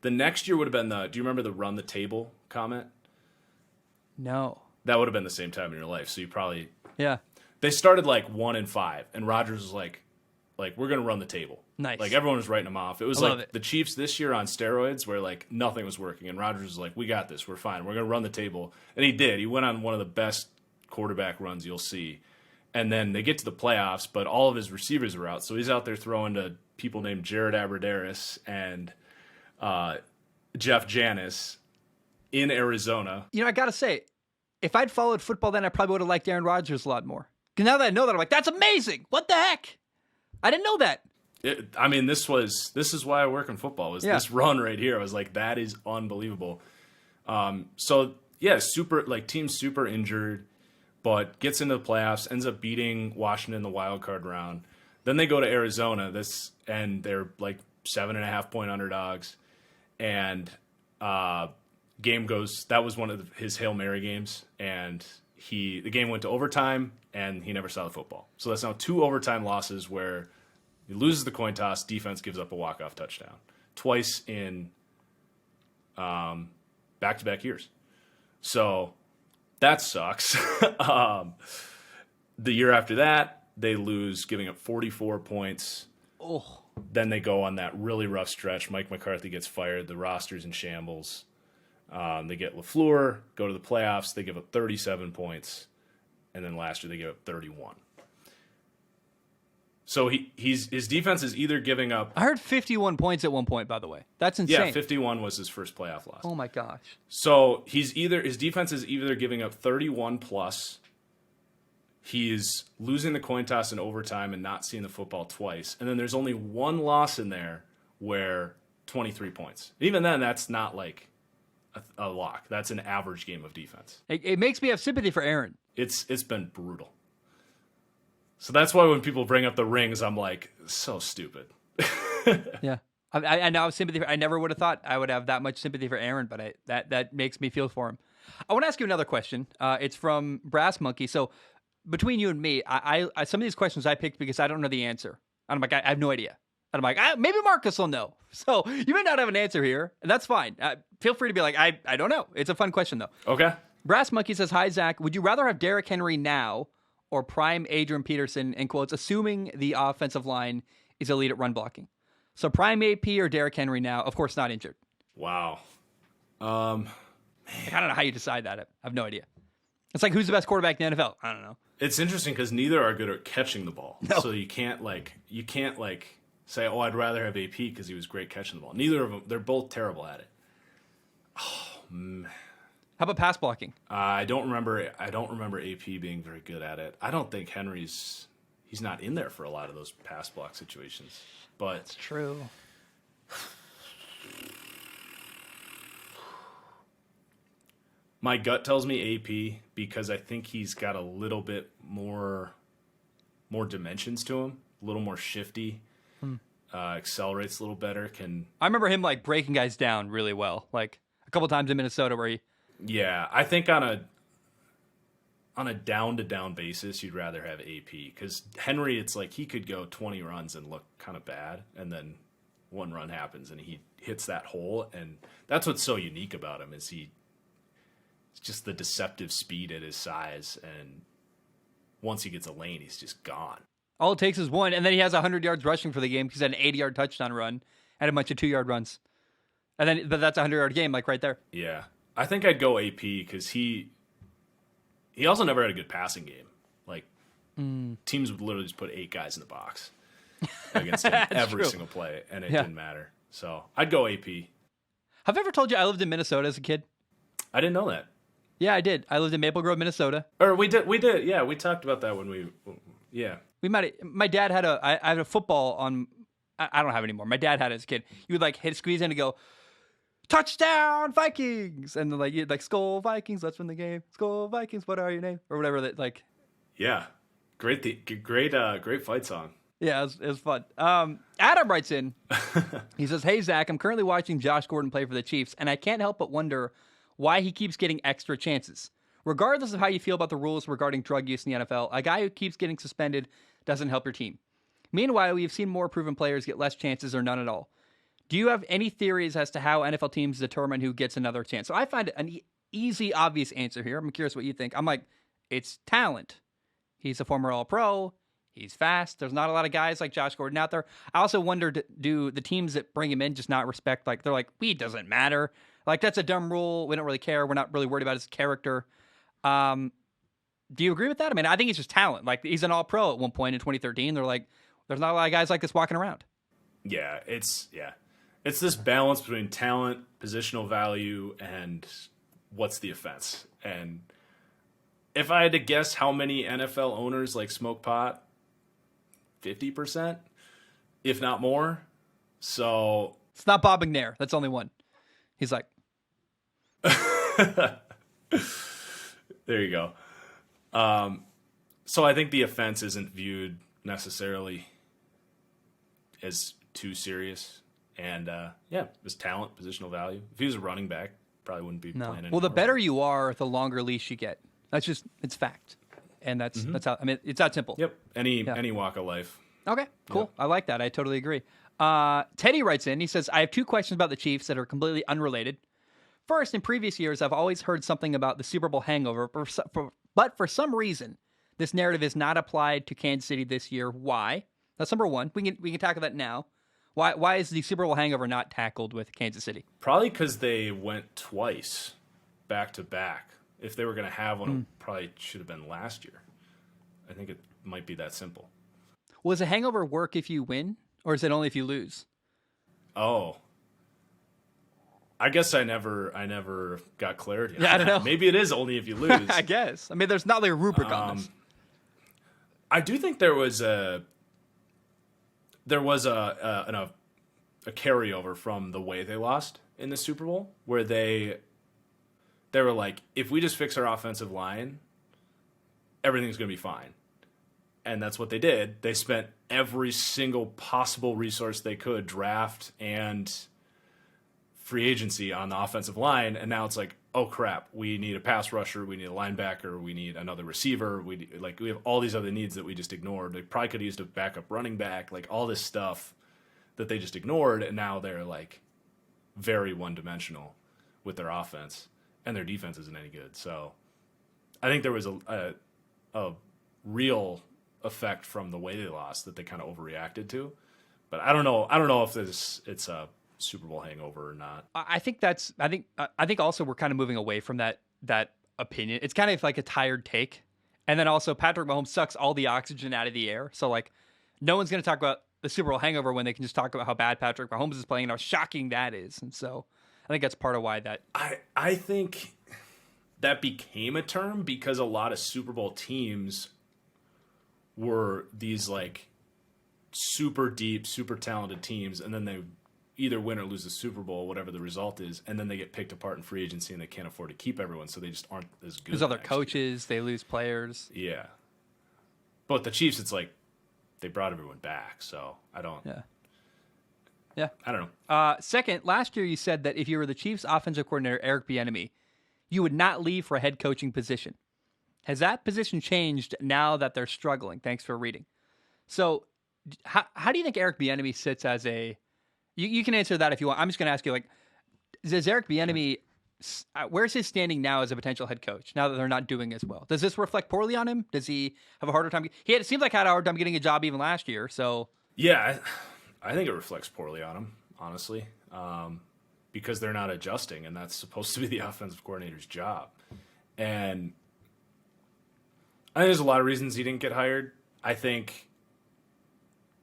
next year would have been do you remember the run the table comment? No. That would have been the same time in your life. So you probably, yeah. They started like 1-5, and Rodgers was like we're going to run the table. Nice. Like everyone was writing him off. It was like the Chiefs this year on steroids where like nothing was working, and Rodgers was like, we got this. We're fine. We're going to run the table. And he did. He went on one of the best quarterback runs you'll see. And then they get to the playoffs, but all of his receivers are out. So he's out there throwing to people named Jared Abbrederis and Jeff Janis in Arizona. You know, I got to say, if I'd followed football then, I probably would have liked Aaron Rodgers a lot more. Because now that I know that, I'm like, that's amazing. What the heck? I didn't know that. This is why I work in football. This run right here? I was like, that is unbelievable. Team's super injured, but gets into the playoffs, ends up beating Washington in the wild card round. Then they go to Arizona. And they're like 7.5-point underdogs, and game goes. That was one of his Hail Mary games, and the game went to overtime, and he never saw the football. So that's now 2 overtime losses where he loses the coin toss, defense gives up a walk-off touchdown. Twice in back-to-back years. So that sucks. The year after that, they lose, giving up 44 points. Oh. Then they go on that really rough stretch. Mike McCarthy gets fired. The roster's in shambles. They get LaFleur, go to the playoffs. They give up 37 points. And then last year they gave up 31. So his defense is either giving up... I heard 51 points at one point, by the way. That's insane. Yeah, 51 was his first playoff loss. Oh, my gosh. So his defense is either giving up 31 plus, he's losing the coin toss in overtime and not seeing the football twice, and then there's only one loss in there where 23 points. Even then, that's not like a lock. That's an average game of defense. It makes me have sympathy for Aaron. It's been brutal. So that's why when people bring up the rings, I'm like, so stupid. Yeah. I now have sympathy. I never would have thought I would have that much sympathy for Aaron, but that makes me feel for him. I want to ask you another question. It's from Brass Monkey. So between you and me, I some of these questions I picked because I don't know the answer. And I'm like, I have no idea. And I'm like, maybe Marcus will know. So you may not have an answer here, and that's fine. Feel free to be like, I don't know. It's a fun question, though. Okay. Brass Monkey says, hi, Zach. Would you rather have Derrick Henry now or prime Adrian Peterson, in quotes, assuming the offensive line is elite at run blocking? So prime AP or Derrick Henry now, of course, not injured. Wow. I don't know how you decide that. I have no idea. It's like, who's the best quarterback in the NFL? I don't know. It's interesting because neither are good at catching the ball. No. So you can't say, oh, I'd rather have AP because he was great catching the ball. Neither of them. They're both terrible at it. How about pass blocking? I don't remember AP being very good at it. I don't think he's not in there for a lot of those pass block situations. But That's true. my gut tells me AP because I think he's got a little bit more dimensions to him, a little more shifty, accelerates a little better. I remember him like breaking guys down really well, like a couple times in Minnesota where he. Yeah, I think on a down-to-down basis, you'd rather have AP because Henry, it's like he could go 20 runs and look kind of bad, and then one run happens and he hits that hole, and that's what's so unique about him is it's just the deceptive speed at his size, and once he gets a lane, he's just gone. All it takes is one, and then he has 100 yards rushing for the game because he had an 80-yard touchdown run and a bunch of 2-yard runs, but that's a 100-yard game, like right there. Yeah. I think I'd go AP because he also never had a good passing game. Like, teams would literally just put 8 guys in the box against him every single play, and it didn't matter. So I'd go AP. Have I ever told you I lived in Minnesota as a kid? I didn't know that. Yeah, I did. I lived in Maple Grove, Minnesota. Or we did. Yeah, we talked about that My dad had I had a football on. I don't have it anymore. My dad had it as a kid. You would like squeeze in and go, touchdown Vikings, and then you'd like Skol Vikings, let's win the game. Skol Vikings, what are your name, or whatever that like. Yeah, great fight song. Yeah, it was fun. Adam writes in. He says, "Hey Zach, I'm currently watching Josh Gordon play for the Chiefs, and I can't help but wonder why he keeps getting extra chances. Regardless of how you feel about the rules regarding drug use in the NFL, a guy who keeps getting suspended doesn't help your team. Meanwhile, we've seen more proven players get less chances or none at all. Do you have any theories as to how NFL teams determine who gets another chance?" So I find an easy, obvious answer here. I'm curious what you think. I'm like, it's talent. He's a former All-Pro. He's fast. There's not a lot of guys like Josh Gordon out there. I also wonder, do the teams that bring him in just not respect, like, they're like, it doesn't matter. Like, that's a dumb rule. We don't really care. We're not really worried about his character. Do you agree with that? I mean, I think it's just talent. Like, he's an All-Pro at one point in 2013. They're like, there's not a lot of guys like this walking around. Yeah, it's this balance between talent, positional value, and what's the offense. And if I had to guess how many NFL owners like smoke pot, 50%, if not more. So it's not Bob McNair. That's only one. He's like, there you go. So I think the offense isn't viewed necessarily as too serious. And his talent, positional value. If he was a running back, probably wouldn't be playing anymore. Well, the better you are, the longer leash you get. It's fact. And that's how, I mean, it's that simple. Yep. Any walk of life. Okay, cool. Yep. I like that. I totally agree. Teddy writes in. He says, I have 2 questions about the Chiefs that are completely unrelated. First, in previous years, I've always heard something about the Super Bowl hangover, but for some reason, this narrative is not applied to Kansas City this year. Why? That's number one. We can tackle that now. Why is the Super Bowl hangover not tackled with Kansas City? Probably because they went twice, back to back. If they were going to have one, it probably should have been last year. I think it might be that simple. Well, does a hangover work if you win, or is it only if you lose? Oh, I guess I never got clarity. Yeah, I don't know. Maybe it is only if you lose. I guess. I mean, there's not like a rubric on this. I do think there was a carryover from the way they lost in the Super Bowl, where they were like, if we just fix our offensive line, everything's going to be fine. And that's what they did. They spent every single possible resource they could, draft and free agency on the offensive line, and now it's like, oh crap, we need a pass rusher, we need a linebacker, we need another receiver, we have all these other needs that we just ignored. They probably could have used a backup running back, like all this stuff that they just ignored, and now they're like very one-dimensional with their offense, and their defense isn't any good. So I think there was a real effect from the way they lost that they kind of overreacted to. But I don't know if it's a Super Bowl hangover or not. I think also we're kind of moving away from that opinion. It's kind of like a tired take. And then also Patrick Mahomes sucks all the oxygen out of the air. So like no one's going to talk about the Super Bowl hangover when they can just talk about how bad Patrick Mahomes is playing and how shocking that is. And so I think that's part of why that. I think that became a term because a lot of Super Bowl teams were these like super deep, super talented teams, and then they either win or lose the Super Bowl, whatever the result is, and then they get picked apart in free agency and they can't afford to keep everyone, so they just aren't as good. There's other coaches, they lose players. Yeah. But the Chiefs, it's like they brought everyone back, so I don't. Yeah. I don't know. Second, last year you said that if you were the Chiefs offensive coordinator, Eric Bieniemy, you would not leave for a head coaching position. Has that position changed now that they're struggling? Thanks for reading. So how do you think Eric Bieniemy sits as a... You can answer that if you want. I'm just going to ask you, like, does Eric Bieniemy... where's his standing now as a potential head coach, now that they're not doing as well? Does this reflect poorly on him? Does he have a harder time? It seems like he had a hard time getting a job even last year, so... Yeah, I think it reflects poorly on him, honestly, because they're not adjusting, and that's supposed to be the offensive coordinator's job. And I think there's a lot of reasons he didn't get hired. I think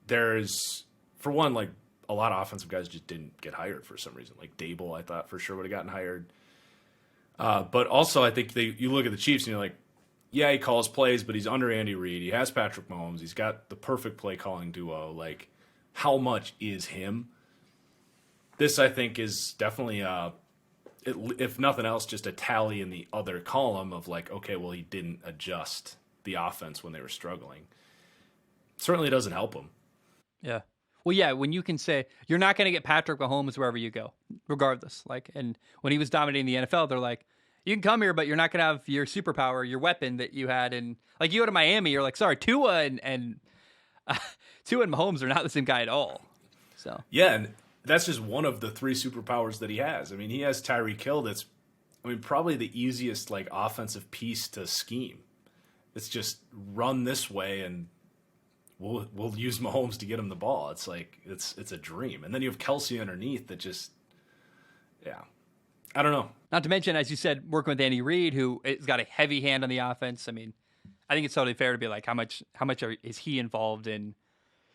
there's, for one, like a lot of offensive guys just didn't get hired for some reason. Like Dable, I thought for sure would have gotten hired. But also, I think you look at the Chiefs and you're like, yeah, he calls plays, but he's under Andy Reid. He has Patrick Mahomes. He's got the perfect play calling duo. Like, how much is him? This, I think, is definitely, if nothing else, just a tally in the other column of like, okay, well, he didn't adjust the offense when they were struggling. Certainly doesn't help him. Yeah. Well, yeah, when you can say you're not going to get Patrick Mahomes wherever you go, regardless. Like, and when he was dominating the NFL, they're like, you can come here, but you're not going to have your superpower, your weapon that you had. And like, you go to Miami, you're like, sorry, Tua and Mahomes are not the same guy at all. So yeah, and that's just one of the three superpowers that he has. I mean, he has Tyreek Hill. That's, I mean, probably the easiest like offensive piece to scheme. It's just run this way and we'll use Mahomes to get him the ball. It's like it's a dream. And then you have Kelsey underneath that just, yeah, I don't know. Not to mention, as you said, working with Andy Reid, who has got a heavy hand on the offense. I mean, I think it's totally fair to be like, how much is he involved in?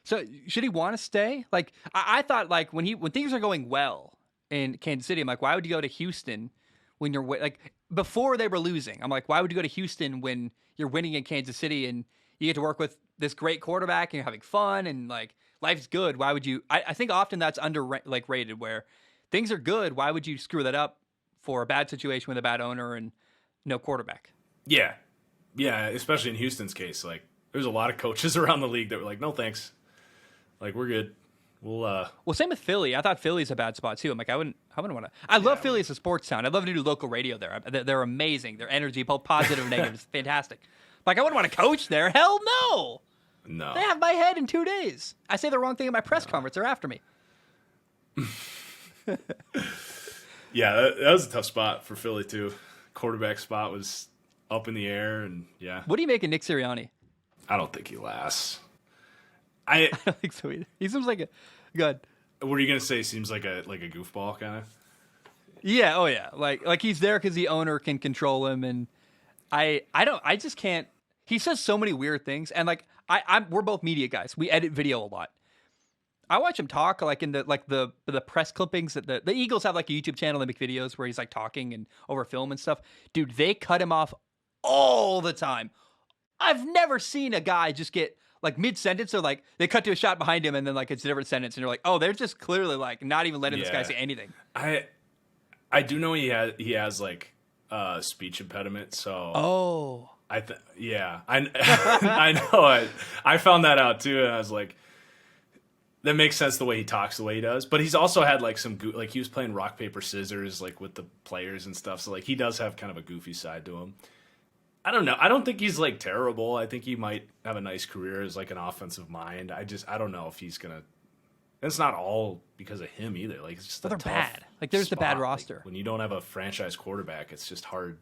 So should he want to stay? Like I thought, like when things are going well in Kansas City, I'm like, why would you go to Houston when you're like before they were losing? I'm like, why would you go to Houston when you're winning in Kansas City and you get to work with this great quarterback and you're having fun and like life's good? Why would you? I think often that's rated where things are good. Why would you screw that up for a bad situation with a bad owner and no quarterback? Yeah, especially in Houston's case. Like, there's a lot of coaches around the league that were like, no thanks. Like, we're good. Well, same with Philly. I thought Philly's a bad spot too. I'm like, I wouldn't want to. I love Philly as a sports town. I'd love to do local radio there. They're amazing. Their energy, both positive and negative, is fantastic. Like, I wouldn't want to coach there. Hell no. No. They have my head in 2 days. I say the wrong thing at my press conference. They're after me. Yeah, that was a tough spot for Philly too. Quarterback spot was up in the air, and yeah. What do you make of Nick Sirianni? I don't think he lasts. I don't think so either. He seems like a good. What are you gonna say? Seems like a goofball kind of. Yeah. Oh yeah. Like he's there because the owner can control him, and I just can't. He says so many weird things, and like we're both media guys. We edit video a lot. I watch him talk like in the press clippings that the Eagles have like a YouTube channel. They make videos where he's like talking and over film and stuff. Dude, they cut him off all the time. I've never seen a guy just get like mid-sentence, or like they cut to a shot behind him and then like it's a different sentence and you're like, oh, they're just clearly like not even letting this guy say anything. I do know he has like speech impediment, so I know I found that out too, and I was like, that makes sense the way he talks the way he does. But he's also had like some like he was playing rock paper scissors like with the players and stuff. So like he does have kind of a goofy side to him. I don't know. I don't think he's like terrible. I think he might have a nice career as like an offensive mind. I don't know if he's gonna. It's not all because of him either. Like it's just they're bad. Like there's the bad roster. Like, when you don't have a franchise quarterback, it's just hard.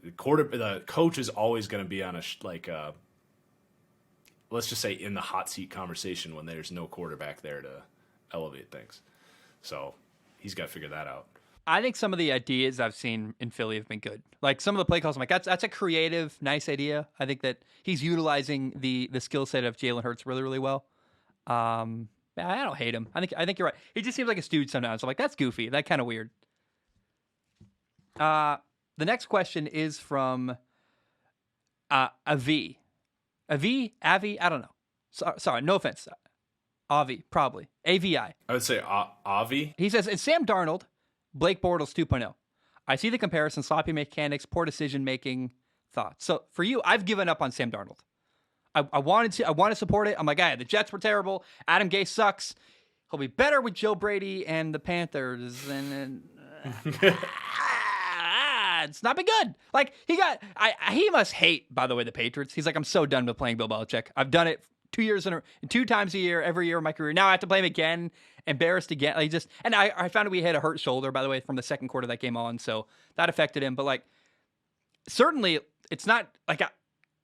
The coach is always going to be on a let's just say in the hot seat conversation when there's no quarterback there to elevate things. So he's got to figure that out. I think some of the ideas I've seen in Philly have been good. Like some of the play calls, I'm like, that's a creative, nice idea. I think that he's utilizing the skill set of Jalen Hurts really, really well. I don't hate him. I think you're right. He just seems like a stooge sometimes. I'm like, that's goofy. That's kind of weird. The next question is from Avi. Avi? I don't know. Sorry, no offense. Avi, probably. AVI. I would say Avi. He says, it's Sam Darnold, Blake Bortles 2.0. I see the comparison, sloppy mechanics, poor decision-making thoughts. So for you, I've given up on Sam Darnold. I want to support it. I'm like, the Jets were terrible. Adam Gase sucks. He'll be better with Joe Brady and the Panthers. And it's not been good. Like he must hate, by the way, the Patriots. He's like, I'm so done with playing Bill Belichick. I've done it 2 times a year, every year of my career. Now I have to play him again, embarrassed again. Like I found out we had a hurt shoulder, by the way, from the second quarter of that game on. So that affected him. But like, certainly it's not like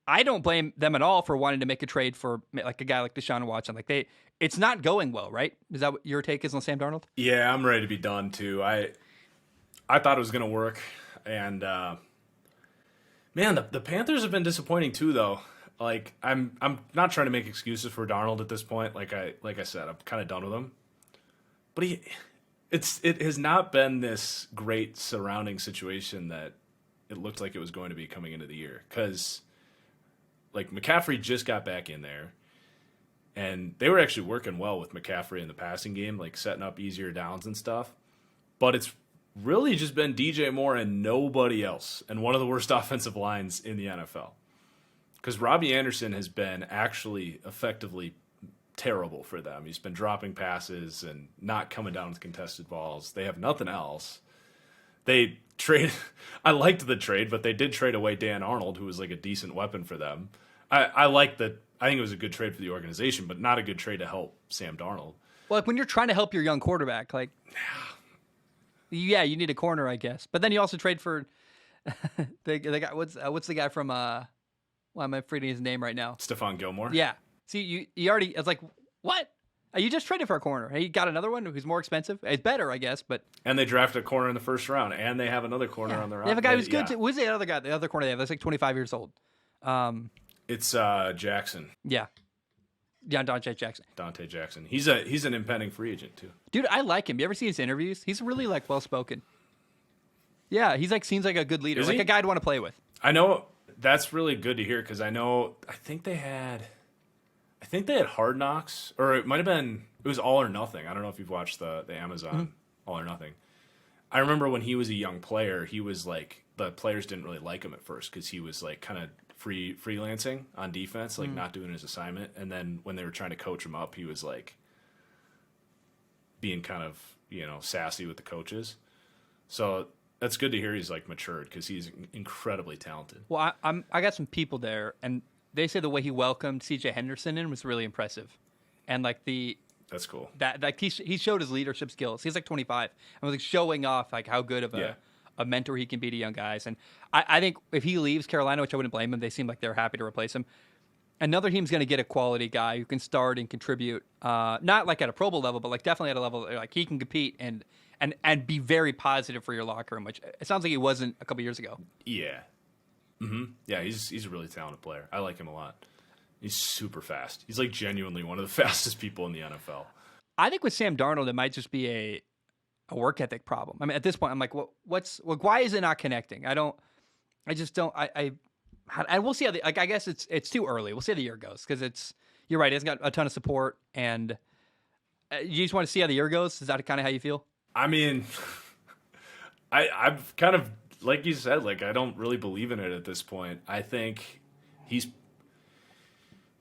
I don't blame them at all for wanting to make a trade for like a guy like Deshaun Watson. Like it's not going well, right? Is that what your take is on Sam Darnold? Yeah, I'm ready to be done too. I thought it was going to work, and man, the Panthers have been disappointing too, though. Like I'm not trying to make excuses for Darnold at this point. Like I said, I'm kind of done with him. But it has not been this great surrounding situation that it looked like it was going to be coming into the year, because like McCaffrey just got back in there, and they were actually working well with McCaffrey in the passing game, like setting up easier downs and stuff. But it's really just been DJ Moore and nobody else, and one of the worst offensive lines in the NFL. Because Robbie Anderson has been actually effectively terrible for them. He's been dropping passes and not coming down with contested balls. They have nothing else. They I liked the trade, but they did trade away Dan Arnold, who was like a decent weapon for them. I like that. I think it was a good trade for the organization, but not a good trade to help Sam Darnold. Well, like when you're trying to help your young quarterback, like, yeah, you need a corner, I guess. But then you also trade for the guy. What's the guy from? Why am I forgetting his name right now? Stephon Gilmore. Yeah. See, you already. It's like, what? You just traded for a corner. Hey, you got another one who's more expensive. It's better, I guess, but. And they drafted a corner in the first round, and they have another corner on their roster. They have a guy who's good too. Who's the other guy? The other corner they have that's like 25 years old. It's Jackson. Yeah, Dante Jackson. Dante Jackson. He's an impending free agent too. Dude, I like him. You ever see his interviews? He's really like well spoken. Yeah, he's like seems like a good leader, like a guy I'd want to play with. I know that's really good to hear, because I think they had Hard Knocks, or it was All or Nothing. I don't know if you've watched the Amazon All or Nothing. I remember when he was a young player, he was like, the players didn't really like him at first because he was like kind of freelancing on defense, like not doing his assignment. And then when they were trying to coach him up, he was like being kind of, sassy with the coaches. So that's good to hear he's like matured, because he's incredibly talented. Well, I got some people there, and they say the way he welcomed CJ Henderson in was really impressive. And like that's cool. That like he showed his leadership skills. He's like 25 and was like showing off like how good of a mentor he can be to young guys. And I think if he leaves Carolina, which I wouldn't blame him, they seem like they're happy to replace him. Another team's going to get a quality guy who can start and contribute, not like at a Pro Bowl level, but like definitely at a level like he can compete and be very positive for your locker room, which it sounds like he wasn't a couple years ago. Yeah. Mm-hmm. Yeah, he's a really talented player. I like him a lot. He's super fast. He's like genuinely one of the fastest people in the NFL. I think with Sam Darnold, it might just be a work ethic problem. I mean, at this point, I'm like, why is it not connecting? And we'll see how I guess it's too early. We'll see how the year goes, because you're right. It's got a ton of support, and you just want to see how the year goes. Is that kind of how you feel? I mean, I've kind of, like you said, like I don't really believe in it at this point. I think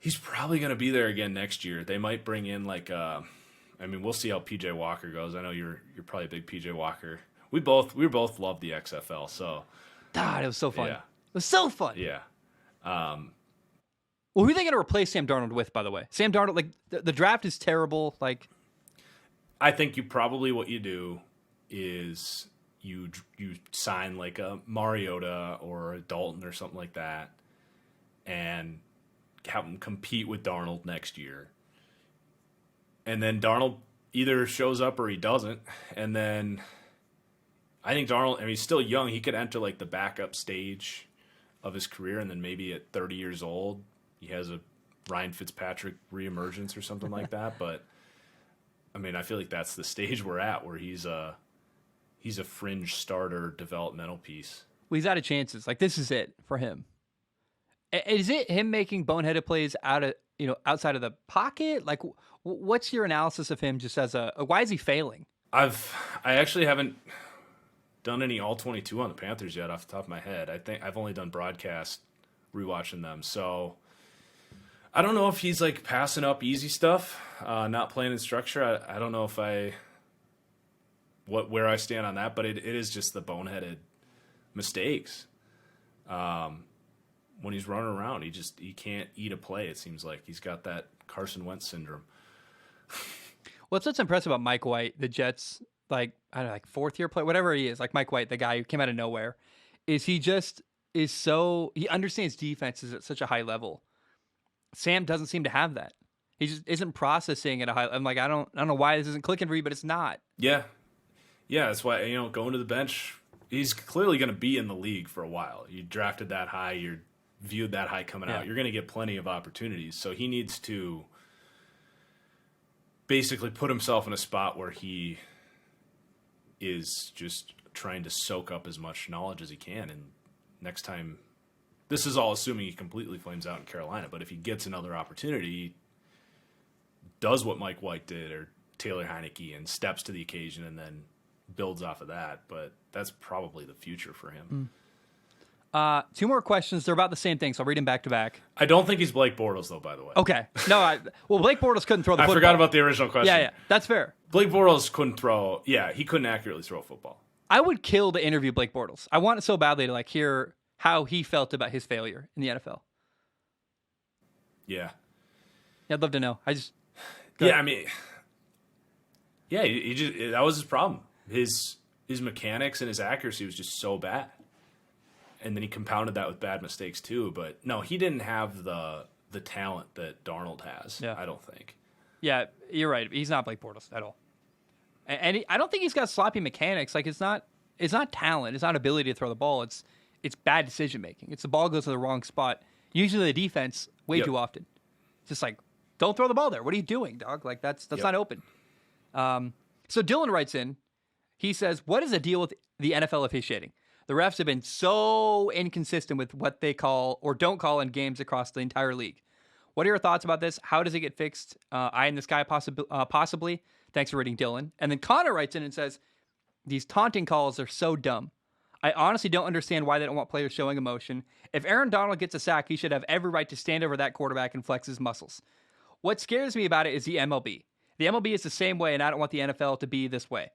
He's probably going to be there again next year. They might bring in we'll see how PJ Walker goes. I know you're probably a big PJ Walker. We both love the XFL, so God, it was so fun. Yeah. It was so fun. Yeah. Well, who are they going to replace Sam Darnold with, by the way? Sam Darnold, like, the draft is terrible. Like, I think what you do is you sign like a Mariota or a Dalton or something like that and have him compete with Darnold next year. And then Darnold either shows up or he doesn't. And then I think Darnold, he's still young. He could enter like the backup stage of his career. And then maybe at 30 years old, he has a Ryan Fitzpatrick reemergence or something like that. But I feel like that's the stage we're at, where he's a fringe starter developmental piece. well, he's out of chances. Like, this is it for him. Is it him making boneheaded plays outside of the pocket? Like, what's your analysis of him just as why is he failing? I actually haven't done any all 22 on the Panthers yet off the top of my head. I think I've only done broadcast rewatching them. So I don't know if he's like passing up easy stuff, not playing in structure. I don't know if where I stand on that, but it is just the boneheaded mistakes. When he's running around, he can't eat a play. It seems like he's got that Carson Wentz syndrome. What's impressive about Mike White, the Jets, like, I don't know, like fourth year player, whatever he is, like Mike White, the guy who came out of nowhere, is he just he understands defenses at such a high level. Sam doesn't seem to have that. He just isn't processing at a high. I'm like, I don't know why this isn't clicking for you, but it's not. Yeah, that's why going to the bench. He's clearly going to be in the league for a while. You drafted that high. You're viewed that high coming out. You're going to get plenty of opportunities. So he needs to basically put himself in a spot where he is just trying to soak up as much knowledge as he can. And next time, this is all assuming he completely flames out in Carolina, but if he gets another opportunity, he does what Mike White did or Taylor Heineke and steps to the occasion and then builds off of that. But that's probably the future for him. Two more questions. They're about the same thing, so I'll read them back to back. I don't think he's Blake Bortles, though, by the way. Okay. No, Blake Bortles couldn't throw the football. I forgot about the original question. Yeah, that's fair. Blake Bortles couldn't throw. Yeah, he couldn't accurately throw a football. I would kill to interview Blake Bortles. I want it so badly to hear how he felt about his failure in the NFL. Yeah. I'd love to know. he just that was his problem. His mechanics and his accuracy was just so bad. And then he compounded that with bad mistakes too. But no, he didn't have the talent that Darnold has. Yeah. I don't think. Yeah, you're right. He's not Blake Bortles at all. And I don't think he's got sloppy mechanics. Like, it's not talent. It's not ability to throw the ball. It's bad decision making. It's the ball goes to the wrong spot. Usually the defense way too often. It's just like, don't throw the ball there. What are you doing, dog? Like, that's not open. So Dylan writes in. He says, "What is the deal with the NFL officiating? The refs have been so inconsistent with what they call or don't call in games across the entire league. What are your thoughts about this? How does it get fixed? Eye in the sky, possibly. Thanks for reading, Dylan." And then Connor writes in and says, "These taunting calls are so dumb. I honestly don't understand why they don't want players showing emotion. If Aaron Donald gets a sack, he should have every right to stand over that quarterback and flex his muscles. What scares me about it is the MLB. The MLB is the same way, and I don't want the NFL to be this way.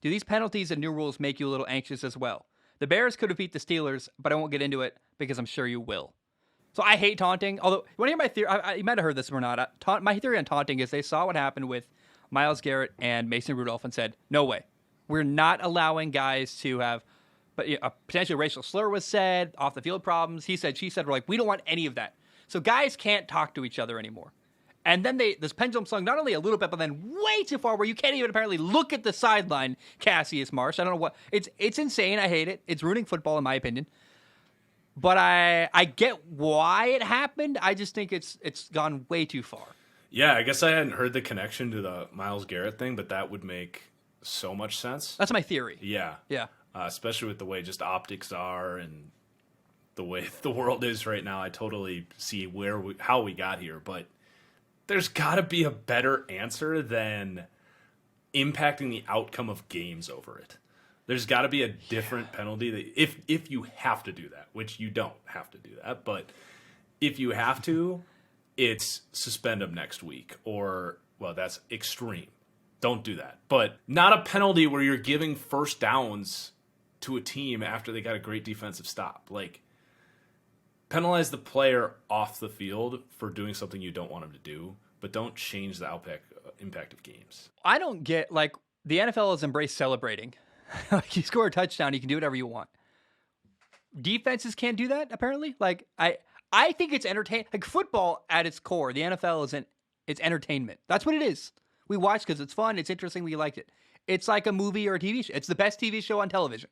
Do these penalties and new rules make you a little anxious as well? The Bears could have beat the Steelers, but I won't get into it because I'm sure you will." So I hate taunting. Although, you want to hear my theory? You might have heard this or not. My theory on taunting is they saw what happened with Myles Garrett and Mason Rudolph and said, no way. We're not allowing guys to have, but a potentially racial slur was said, off the field problems. He said, she said, we're like, we don't want any of that. So guys can't talk to each other anymore. And then this pendulum swung not only a little bit, but then way too far where you can't even apparently look at the sideline, Cassius Marsh. I don't know what. It's insane. I hate it. It's ruining football, in my opinion. But I get why it happened. I just think it's gone way too far. Yeah, I guess I hadn't heard the connection to the Myles Garrett thing, but that would make so much sense. That's my theory. Yeah. Yeah. Especially with the way just optics are and the way the world is right now. I totally see how we got here, but there's got to be a better answer than impacting the outcome of games over it. There's got to be a different penalty that if you have to do that, which you don't have to do that, but if you have to, it's suspend them next week, or, well, that's extreme. Don't do that. But not a penalty where you're giving first downs to a team after they got a great defensive stop. Like, penalize the player off the field for doing something you don't want him to do, but don't change the impact of games. I don't get, like, the NFL has embraced celebrating. Like, you score a touchdown, you can do whatever you want. Defenses can't do that, apparently. Like, I think it's entertaining. Like, football at its core, the NFL it's entertainment. That's what it is. We watch because it's fun, it's interesting, we liked it. It's like a movie or a TV show. It's the best TV show on television.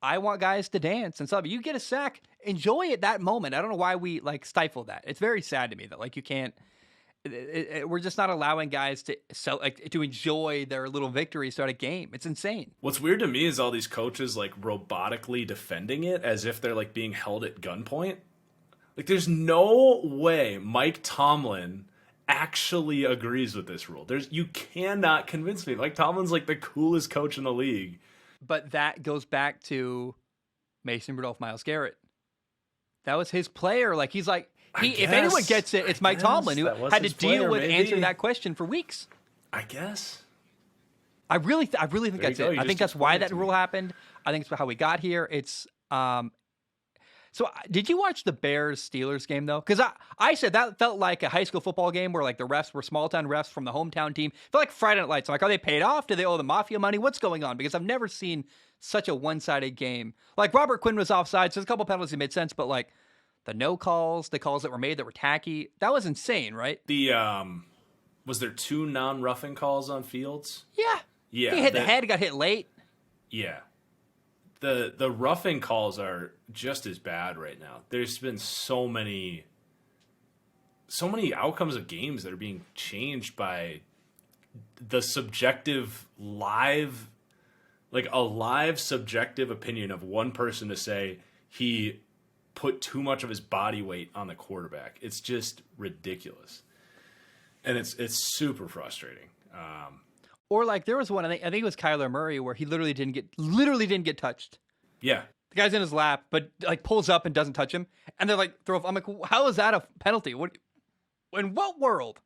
I want guys to dance and stuff. You get a sack, enjoy it that moment. I don't know why we like stifle that. It's very sad to me that like you can't. We're just not allowing guys to enjoy their little victories throughout a game. It's insane. What's weird to me is all these coaches like robotically defending it as if they're like being held at gunpoint. Like, there's no way Mike Tomlin actually agrees with this rule. You cannot convince me. Mike Tomlin's like the coolest coach in the league. But that goes back to Mason Rudolph, Myles Garrett. That was his player. Like, he's like, if anyone gets it, it's Mike Tomlin, who had to deal with answering that question for weeks. I guess. I really think that's it. I think that's why that rule happened. I think it's how we got here. It's So did you watch the Bears-Steelers game, though? Because I said that felt like a high school football game where, like, the refs were small-town refs from the hometown team. It felt like Friday Night Lights. I'm like, are they paid off? Do they owe the Mafia money? What's going on? Because I've never seen such a one-sided game. Like, Robert Quinn was offside, so there's a couple penalties that made sense, but, like, the no calls, the calls that were made that were tacky, that was insane, right? Was there 2 non-roughing calls on Fields? Yeah. He hit the head, got hit late. Yeah. The roughing calls are just as bad right now. There's been so many outcomes of games that are being changed by the subjective live subjective opinion of one person to say he put too much of his body weight on the quarterback. It's just ridiculous. And it's super frustrating. Or like there was one, I think it was Kyler Murray, where he literally didn't get touched. Yeah. The guy's in his lap, but like pulls up and doesn't touch him. And they're like, I'm like, how is that a penalty? In what world?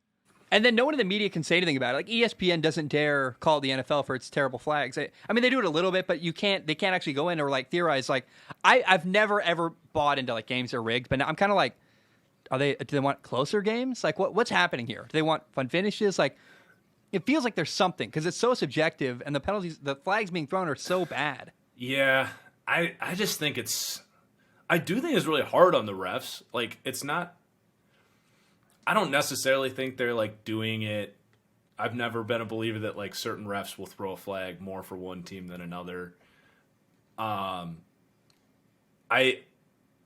And then no one in the media can say anything about it. Like ESPN doesn't dare call the NFL for its terrible flags. I mean, they do it a little bit, but they can't actually go in or like theorize. Like I've never ever bought into like games are rigged, but now I'm kind of like, do they want closer games? Like what's happening here? Do they want fun finishes? Like it feels like there's something because it's so subjective and the flags being thrown are so bad. Yeah. I just think I do think it's really hard on the refs. Like it's not, I don't necessarily think they're like doing it. I've never been a believer that like certain refs will throw a flag more for one team than another. I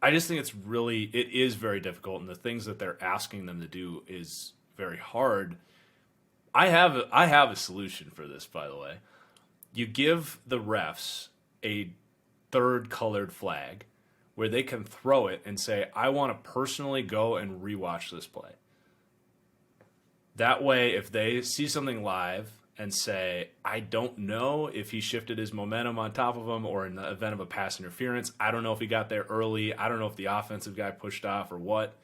just think it is very difficult, and the things that they're asking them to do is very hard. I have a solution for this, by the way. You give the refs a third colored flag where they can throw it and say, I want to personally go and rewatch this play. That way, if they see something live and say, I don't know if he shifted his momentum on top of him or in the event of a pass interference, I don't know if he got there early, I don't know if the offensive guy pushed off or what.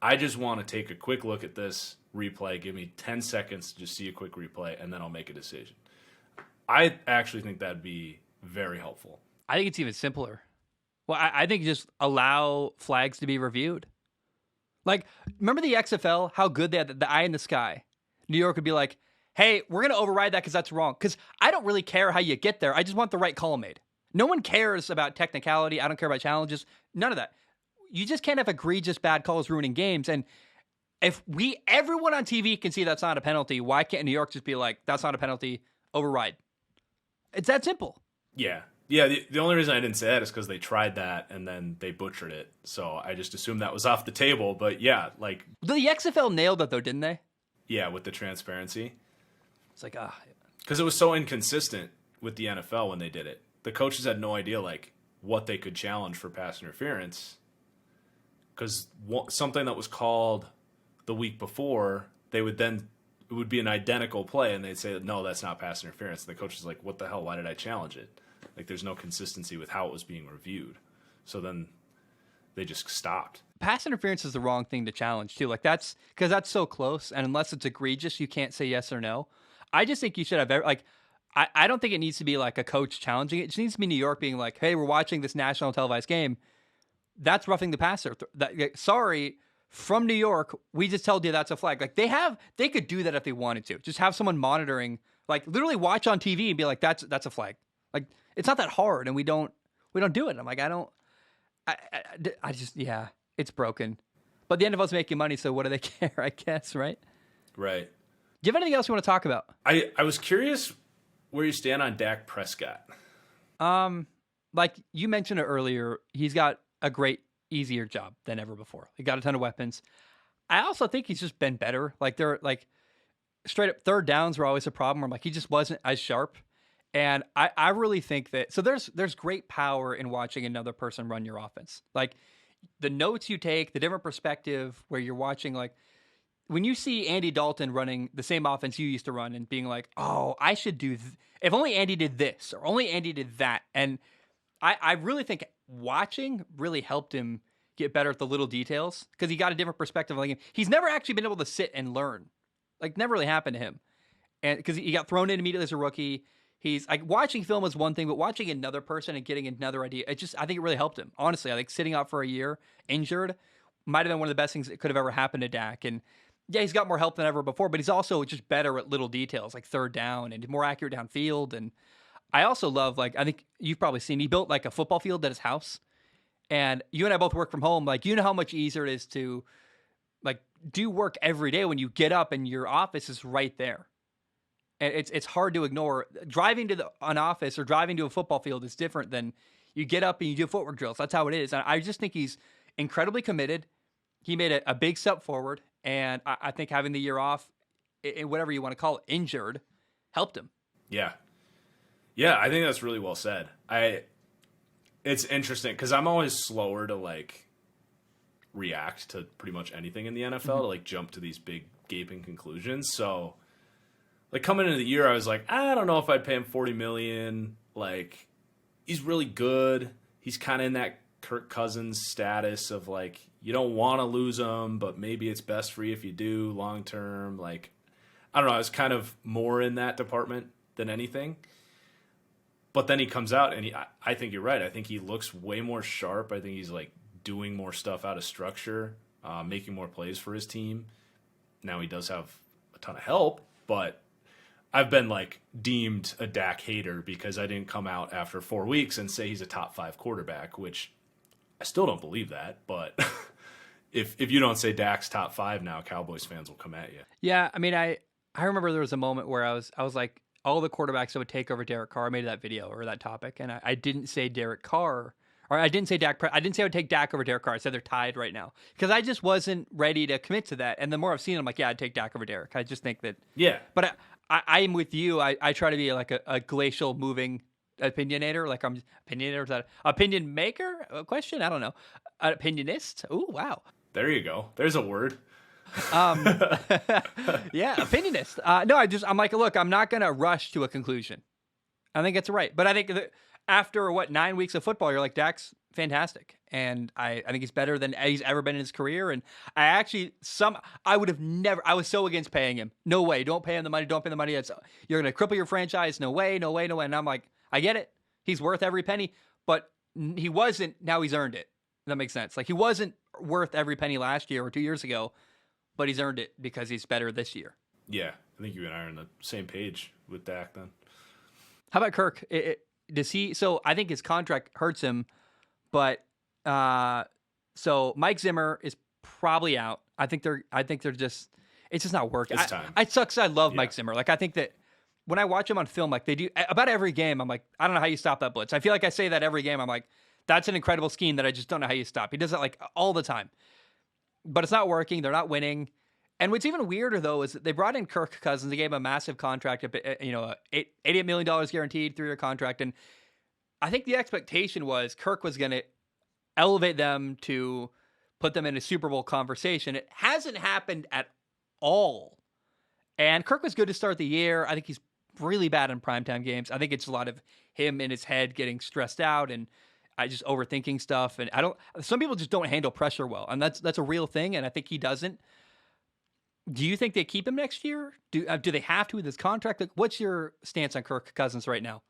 I just want to take a quick look at this replay. Give me 10 seconds to just see a quick replay, and then I'll make a decision. I actually think that'd be very helpful. I think it's even simpler. Well, I think just allow flags to be reviewed. Like, remember the XFL, how good they had the eye in the sky? New York would be like, hey, we're going to override that because that's wrong. Because I don't really care how you get there. I just want the right call made. No one cares about technicality. I don't care about challenges. None of that. You just can't have egregious bad calls ruining games. And if everyone on TV can see that's not a penalty, why can't New York just be like, that's not a penalty, override? It's that simple. Yeah. Yeah, the only reason I didn't say that is because they tried that and then they butchered it. So I just assumed that was off the table. But yeah, like... The XFL nailed it, though, didn't they? Yeah, with the transparency. It's like, Because it was so inconsistent with the NFL when they did it. The coaches had no idea, like, what they could challenge for pass interference. Because something that was called the week before, it would be an identical play, and they'd say, no, that's not pass interference. And the coach is like, what the hell? Why did I challenge it? Like, there's no consistency with how it was being reviewed. So then they just stopped. pass interference is the wrong thing to challenge too. Like that's because that's so close, and unless it's egregious, you can't say yes or no. I just think you should have like. I don't think it needs to be like a coach challenging it. It just needs to be New York being like, "Hey, we're watching this national televised game. That's roughing the passer. Sorry, from New York, we just told you that's a flag." Like they could do that if they wanted to. Just have someone monitoring, like literally watch on TV and be like, "That's a flag." Like it's not that hard, and we don't do it. I'm like, I just it's broken. But the NFL's making money, so what do they care? I guess, right? Right. Do you have anything else you want to talk about? I was curious where you stand on Dak Prescott. Like you mentioned it earlier, he's got a great, easier job than ever before. He got a ton of weapons. I also think he's just been better. Like they're like straight up third downs were always a problem. Where I'm like he just wasn't as sharp. And I really think that so there's great power in watching another person run your offense. Like the notes you take, the different perspective where you're watching like when you see Andy Dalton running the same offense you used to run and being like, oh, I should do if only Andy did this or only Andy did that. And I really think watching really helped him get better at the little details because he got a different perspective. Like he's never actually been able to sit and learn. Like never really happened to him. And because he got thrown in immediately as a rookie. He's like watching film is one thing, but watching another person and getting another idea, I think it really helped him. Honestly, I think sitting out for a year injured might have been one of the best things that could have ever happened to Dak. And yeah, he's got more help than ever before, but he's also just better at little details like third down and more accurate downfield. And I also love, like, I think you've probably seen, he built like a football field at his house. And you and I both work from home. Like, you know how much easier it is to like do work every day when you get up and your office is right there. And it's hard to ignore. Driving to an office or driving to a football field is different than you get up and you do footwork drills. That's how it is. And I just think he's incredibly committed. He made a big step forward. And I think having the year off, whatever you want to call it, injured, helped him. Yeah. Yeah, I think that's really well said. It's interesting because I'm always slower to like react to pretty much anything in the NFL to like jump to these big gaping conclusions. So like coming into the year, I was like, I don't know if I'd pay him $40 million. Like he's really good. He's kind of in that Kirk Cousins status of like, you don't want to lose him, but maybe it's best for you if you do long term. Like, I don't know. I was kind of more in that department than anything. But then he comes out and I think you're right. I think he looks way more sharp. I think he's like doing more stuff out of structure, making more plays for his team. Now he does have a ton of help, but I've been like deemed a Dak hater because I didn't come out after 4 weeks and say he's a top 5 quarterback, which I still don't believe that. But if you don't say Dak's top 5 now, Cowboys fans will come at you. Yeah, I mean, I remember there was a moment where I was like, all the quarterbacks that would take over Derek Carr. I made that video or that topic, and I didn't say Derek Carr, or I didn't say Dak. I didn't say I would take Dak over Derek Carr. I said they're tied right now because I just wasn't ready to commit to that. And the more I've seen, I'm like, yeah, I'd take Dak over Derek. I just think that. Yeah. But I'm with you. I try to be like a glacial moving opinionator. Like I'm opinionator. Is that opinion maker? A question? I don't know. An opinionist. Ooh, wow. There you go. There's a word. Yeah, opinionist. No, I'm like, look, I'm not going to rush to a conclusion. I think it's right. But I think that after 9 weeks of football, you're like, Dak's fantastic. And I think he's better than he's ever been in his career. And I would have never, I was so against paying him. No way. Don't pay him the money. Don't pay the money. You're going to cripple your franchise. No way, no way, no way. And I'm like, I get it. He's worth every penny, but he wasn't. Now he's earned it. That makes sense. Like he wasn't worth every penny last year or 2 years ago. But he's earned it because he's better this year. Yeah, I think you and I are on the same page with Dak then. How about Kirk? Does he? So I think his contract hurts him, but so Mike Zimmer is probably out. I think they're just. It's just not working. It's time. It sucks. I love Mike Zimmer. Like I think that when I watch him on film, like they do about every game, I'm like, I don't know how you stop that blitz. I feel like I say that every game. I'm like, that's an incredible scheme that I just don't know how you stop. He does that like all the time. But it's not working. They're not winning. And what's even weirder, though, is that they brought in Kirk Cousins. They gave him a massive contract, $88 million guaranteed 3-year contract. And I think the expectation was Kirk was going to elevate them to put them in a Super Bowl conversation. It hasn't happened at all. And Kirk was good to start the year. I think he's really bad in primetime games. I think it's a lot of him in his head getting stressed out. And I just overthinking stuff, and I don't. Some people just don't handle pressure well, and that's a real thing, and I think he doesn't. Do you think they keep him next year? Do they have to with his contract? Like, what's your stance on Kirk Cousins right now?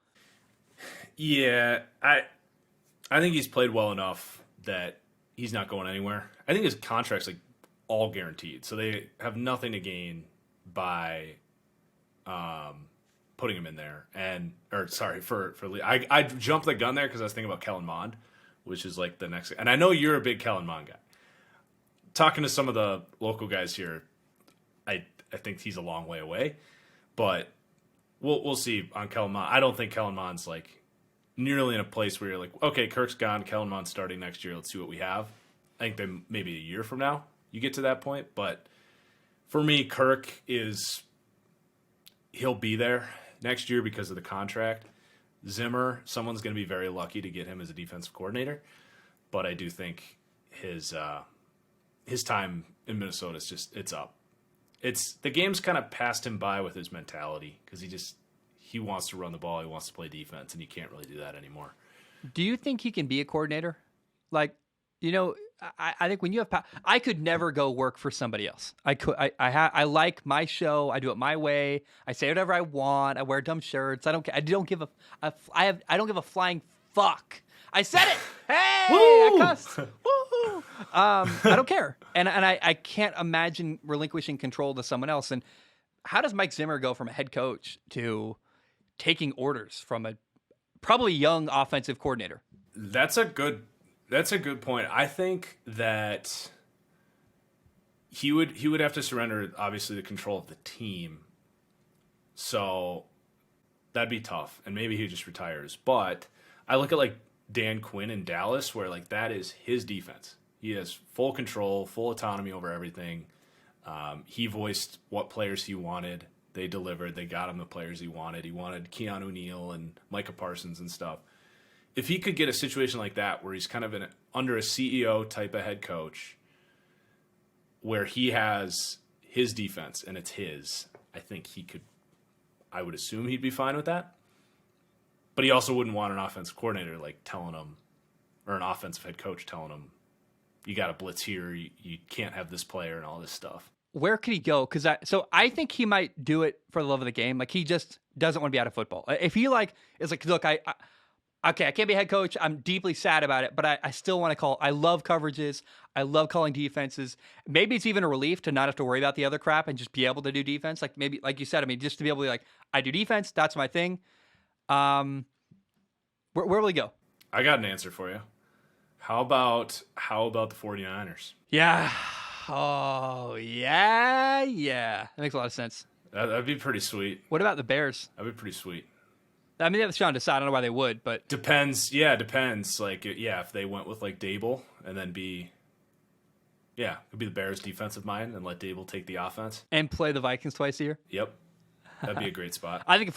Yeah, I think he's played well enough that he's not going anywhere. I think his contract's like all guaranteed, so they have nothing to gain by putting him in there. I jumped the gun there because I was thinking about Kellen Mond, which is like the next. And I know you're a big Kellen Mond guy. Talking to some of the local guys here, I think he's a long way away, but we'll see on Kellen Mond. I don't think Kellen Mond's like nearly in a place where you're like, okay, Kirk's gone, Kellen Mond's starting next year. Let's see what we have. I think then maybe a year from now you get to that point, but for me, Kirk he'll be there next year because of the contract. Zimmer, someone's going to be very lucky to get him as a defensive coordinator, but I do think his time in Minnesota it's up. The game's kind of passed him by with his mentality because he wants to run the ball, he wants to play defense, and he can't really do that anymore. Do you think he can be a coordinator? Like, I think when you have I could never go work for somebody else. I like my show. I do it my way. I say whatever I want. I wear dumb shirts. I don't give I don't give a flying fuck. I said it. Hey, I cussed. Woohoo! I don't care, and I can't imagine relinquishing control to someone else. And how does Mike Zimmer go from a head coach to taking orders from a probably young offensive coordinator? That's a good point. I think that he would have to surrender, obviously, the control of the team. So that'd be tough, and maybe he just retires. But I look at like Dan Quinn in Dallas, where like that is his defense. He has full control, full autonomy over everything. He voiced what players he wanted. They delivered. They got him the players he wanted. He wanted Keanu Neal and Micah Parsons and stuff. If he could get a situation like that where he's kind of under a CEO type of head coach where he has his defense and it's his, I think I would assume he'd be fine with that. But he also wouldn't want an offensive coordinator like telling him, or an offensive head coach telling him, you got to blitz here, you can't have this player and all this stuff. Where could he go? Because I think he might do it for the love of the game. Like, he just doesn't want to be out of football. If he is like, look, I can't be a head coach. I'm deeply sad about it, but I still want to call. I love coverages. I love calling defenses. Maybe it's even a relief to not have to worry about the other crap and just be able to do defense. Like, maybe, like you said, I mean, just to be able to be like, I do defense. That's my thing. Where will he go? I got an answer for you. How about the 49ers? Yeah. Oh, yeah. That makes a lot of sense. That'd be pretty sweet. What about the Bears? That'd be pretty sweet. I mean, that's Sean Desai. I don't know why they would, but depends. Yeah, depends. Like, if they went with like Dable and then it'd be the Bears' defensive mind and let Dable take the offense and play the Vikings twice a year. Yep, that'd be a great spot. I think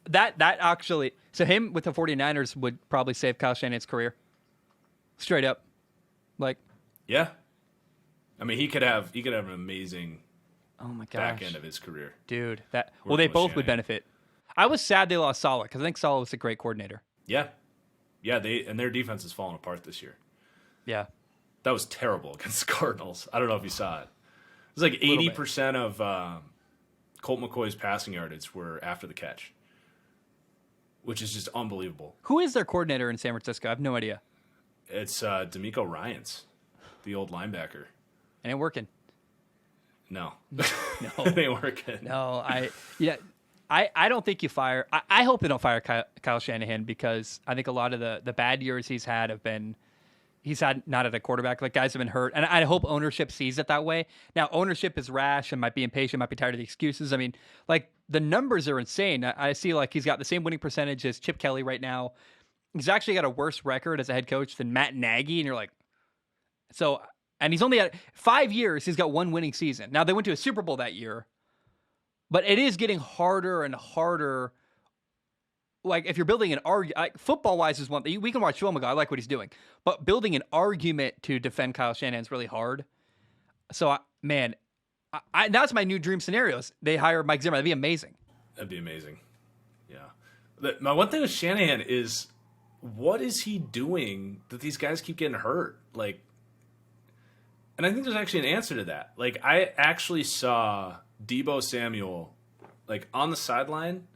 that actually, so him with the 49ers would probably save Kyle Shanahan's career. Straight up, like, yeah. I mean, he could have an amazing back end of his career, dude. They both would benefit. I was sad they lost Saleh because I think Saleh was a great coordinator. Yeah. Their defense has fallen apart this year. Yeah, that was terrible against the Cardinals. I don't know if you saw it. It was like 80% of Colt McCoy's passing yardage were after the catch, which is just unbelievable. Who is their coordinator in San Francisco? I have no idea. It's D'Amico Ryans, the old linebacker. It ain't working. No. No. It ain't working. No, I don't think you fire. I hope they don't fire Kyle Shanahan because I think a lot of the bad years he's had not at a quarterback. Like, guys have been hurt. And I hope ownership sees it that way. Now, ownership is rash and might be impatient, might be tired of the excuses. I mean, like, the numbers are insane. I see, like, he's got the same winning percentage as Chip Kelly right now. He's actually got a worse record as a head coach than Matt Nagy. And you're like, so, and he's only at 5 years. He's got one winning season. Now, they went to a Super Bowl that year. But it is getting harder and harder. Like, if you're building an argument, football-wise is one thing. We can watch film and go, I like what he's doing. But building an argument to defend Kyle Shanahan is really hard. So, that's my new dream scenarios. They hire Mike Zimmer. That'd be amazing. That'd be amazing. Yeah. My one thing with Shanahan is what is he doing that these guys keep getting hurt? Like, and I think there's actually an answer to that. Like, I actually saw Deebo Samuel, like, on the sideline,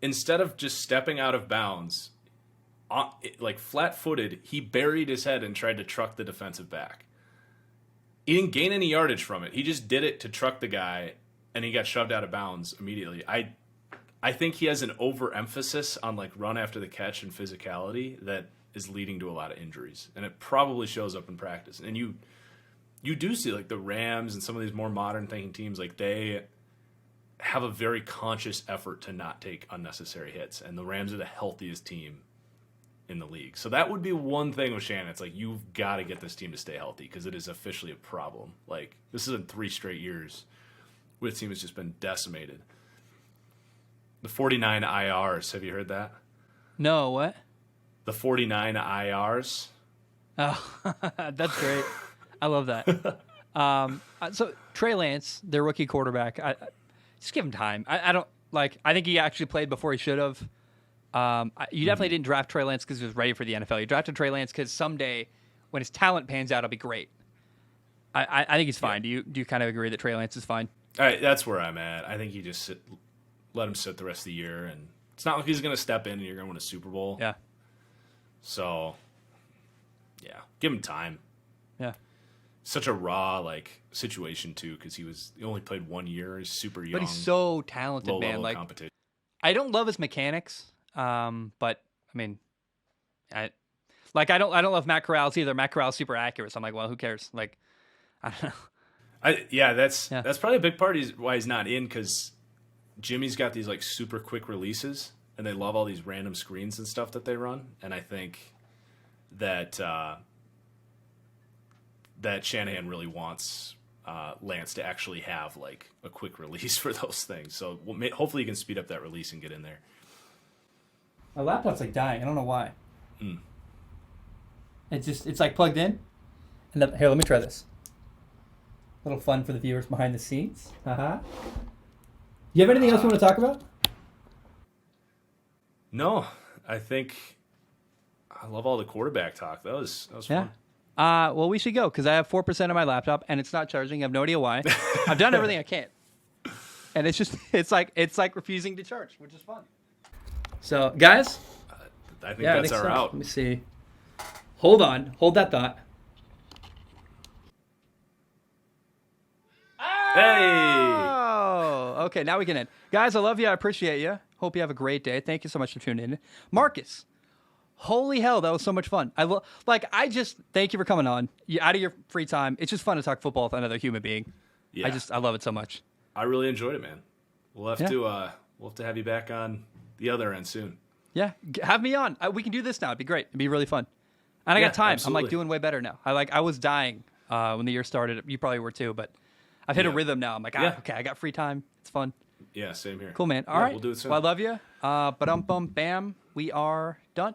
instead of just stepping out of bounds, like, flat-footed, he buried his head and tried to truck the defensive back. He didn't gain any yardage from it. He just did it to truck the guy, and he got shoved out of bounds immediately. I think he has an overemphasis on, like, run after the catch and physicality that is leading to a lot of injuries, and it probably shows up in practice. And you do see, like, the Rams and some of these more modern thinking teams, like, they have a very conscious effort to not take unnecessary hits, and the Rams are the healthiest team in the league. So that would be one thing with Shannon. It's like, you've got to get this team to stay healthy because it is officially a problem. Like, this isn't 3 straight years where the team has just been decimated. The 49 IRs, have you heard that? No, what? The 49 IRs. Oh, that's great. I love that. So Trey Lance, their rookie quarterback, just give him time. I don't like. I think he actually played before he should have. You definitely didn't draft Trey Lance because he was ready for the NFL. You drafted Trey Lance because someday, when his talent pans out, it'll be great. I think he's fine. Yeah. Do you kind of agree that Trey Lance is fine? All right, that's where I'm at. I think you just let him sit the rest of the year, and it's not like he's going to step in and you're going to win a Super Bowl. Yeah. So, yeah, give him time. Yeah. Such a raw situation too, because he only played 1 year. He's super young, but he's so talented, low man. level Like, competition. I don't love his mechanics, but I mean, I don't love Matt Corral's either. Matt Corral's super accurate, so I'm like, well, who cares? Like, I don't know. That's probably a big part of why he's not in, because Jimmy's got these like super quick releases, and they love all these random screens and stuff that they run, and I think that that Shanahan really wants Lance to actually have like a quick release for those things. So hopefully he can speed up that release and get in there. My laptop's like dying. I don't know why. It's like plugged in. And then, here, let me try this. A little fun for the viewers behind the scenes. You have anything else you want to talk about? No, I think I love all the quarterback talk. That was fun. Well, we should go because I have 4% on my laptop and it's not charging. I have no idea why. I've done everything I can, and it's like refusing to charge, which is fun. So, guys, I think that's our out. Let me see. Hold that thought. Hey! Oh, okay. Now we can end. Guys, I love you. I appreciate you. Hope you have a great day. Thank you so much for tuning in. Marcus, holy hell, that was so much fun. I just thank you for coming on. You out of your free time. It's just fun to talk football with another human being. Yeah. I love it so much. I really enjoyed it, man. We'll have to have you back on the other end soon. Yeah, have me on. We can do this now. It'd be great. It'd be really fun. And I got time. Absolutely. I'm like doing way better now. I was dying when the year started. You probably were too, but I've hit a rhythm now. I'm like, okay, I got free time. It's fun. Yeah, same here. Cool, man. All right. We'll do it soon. Well, I love you. Bam, we are done.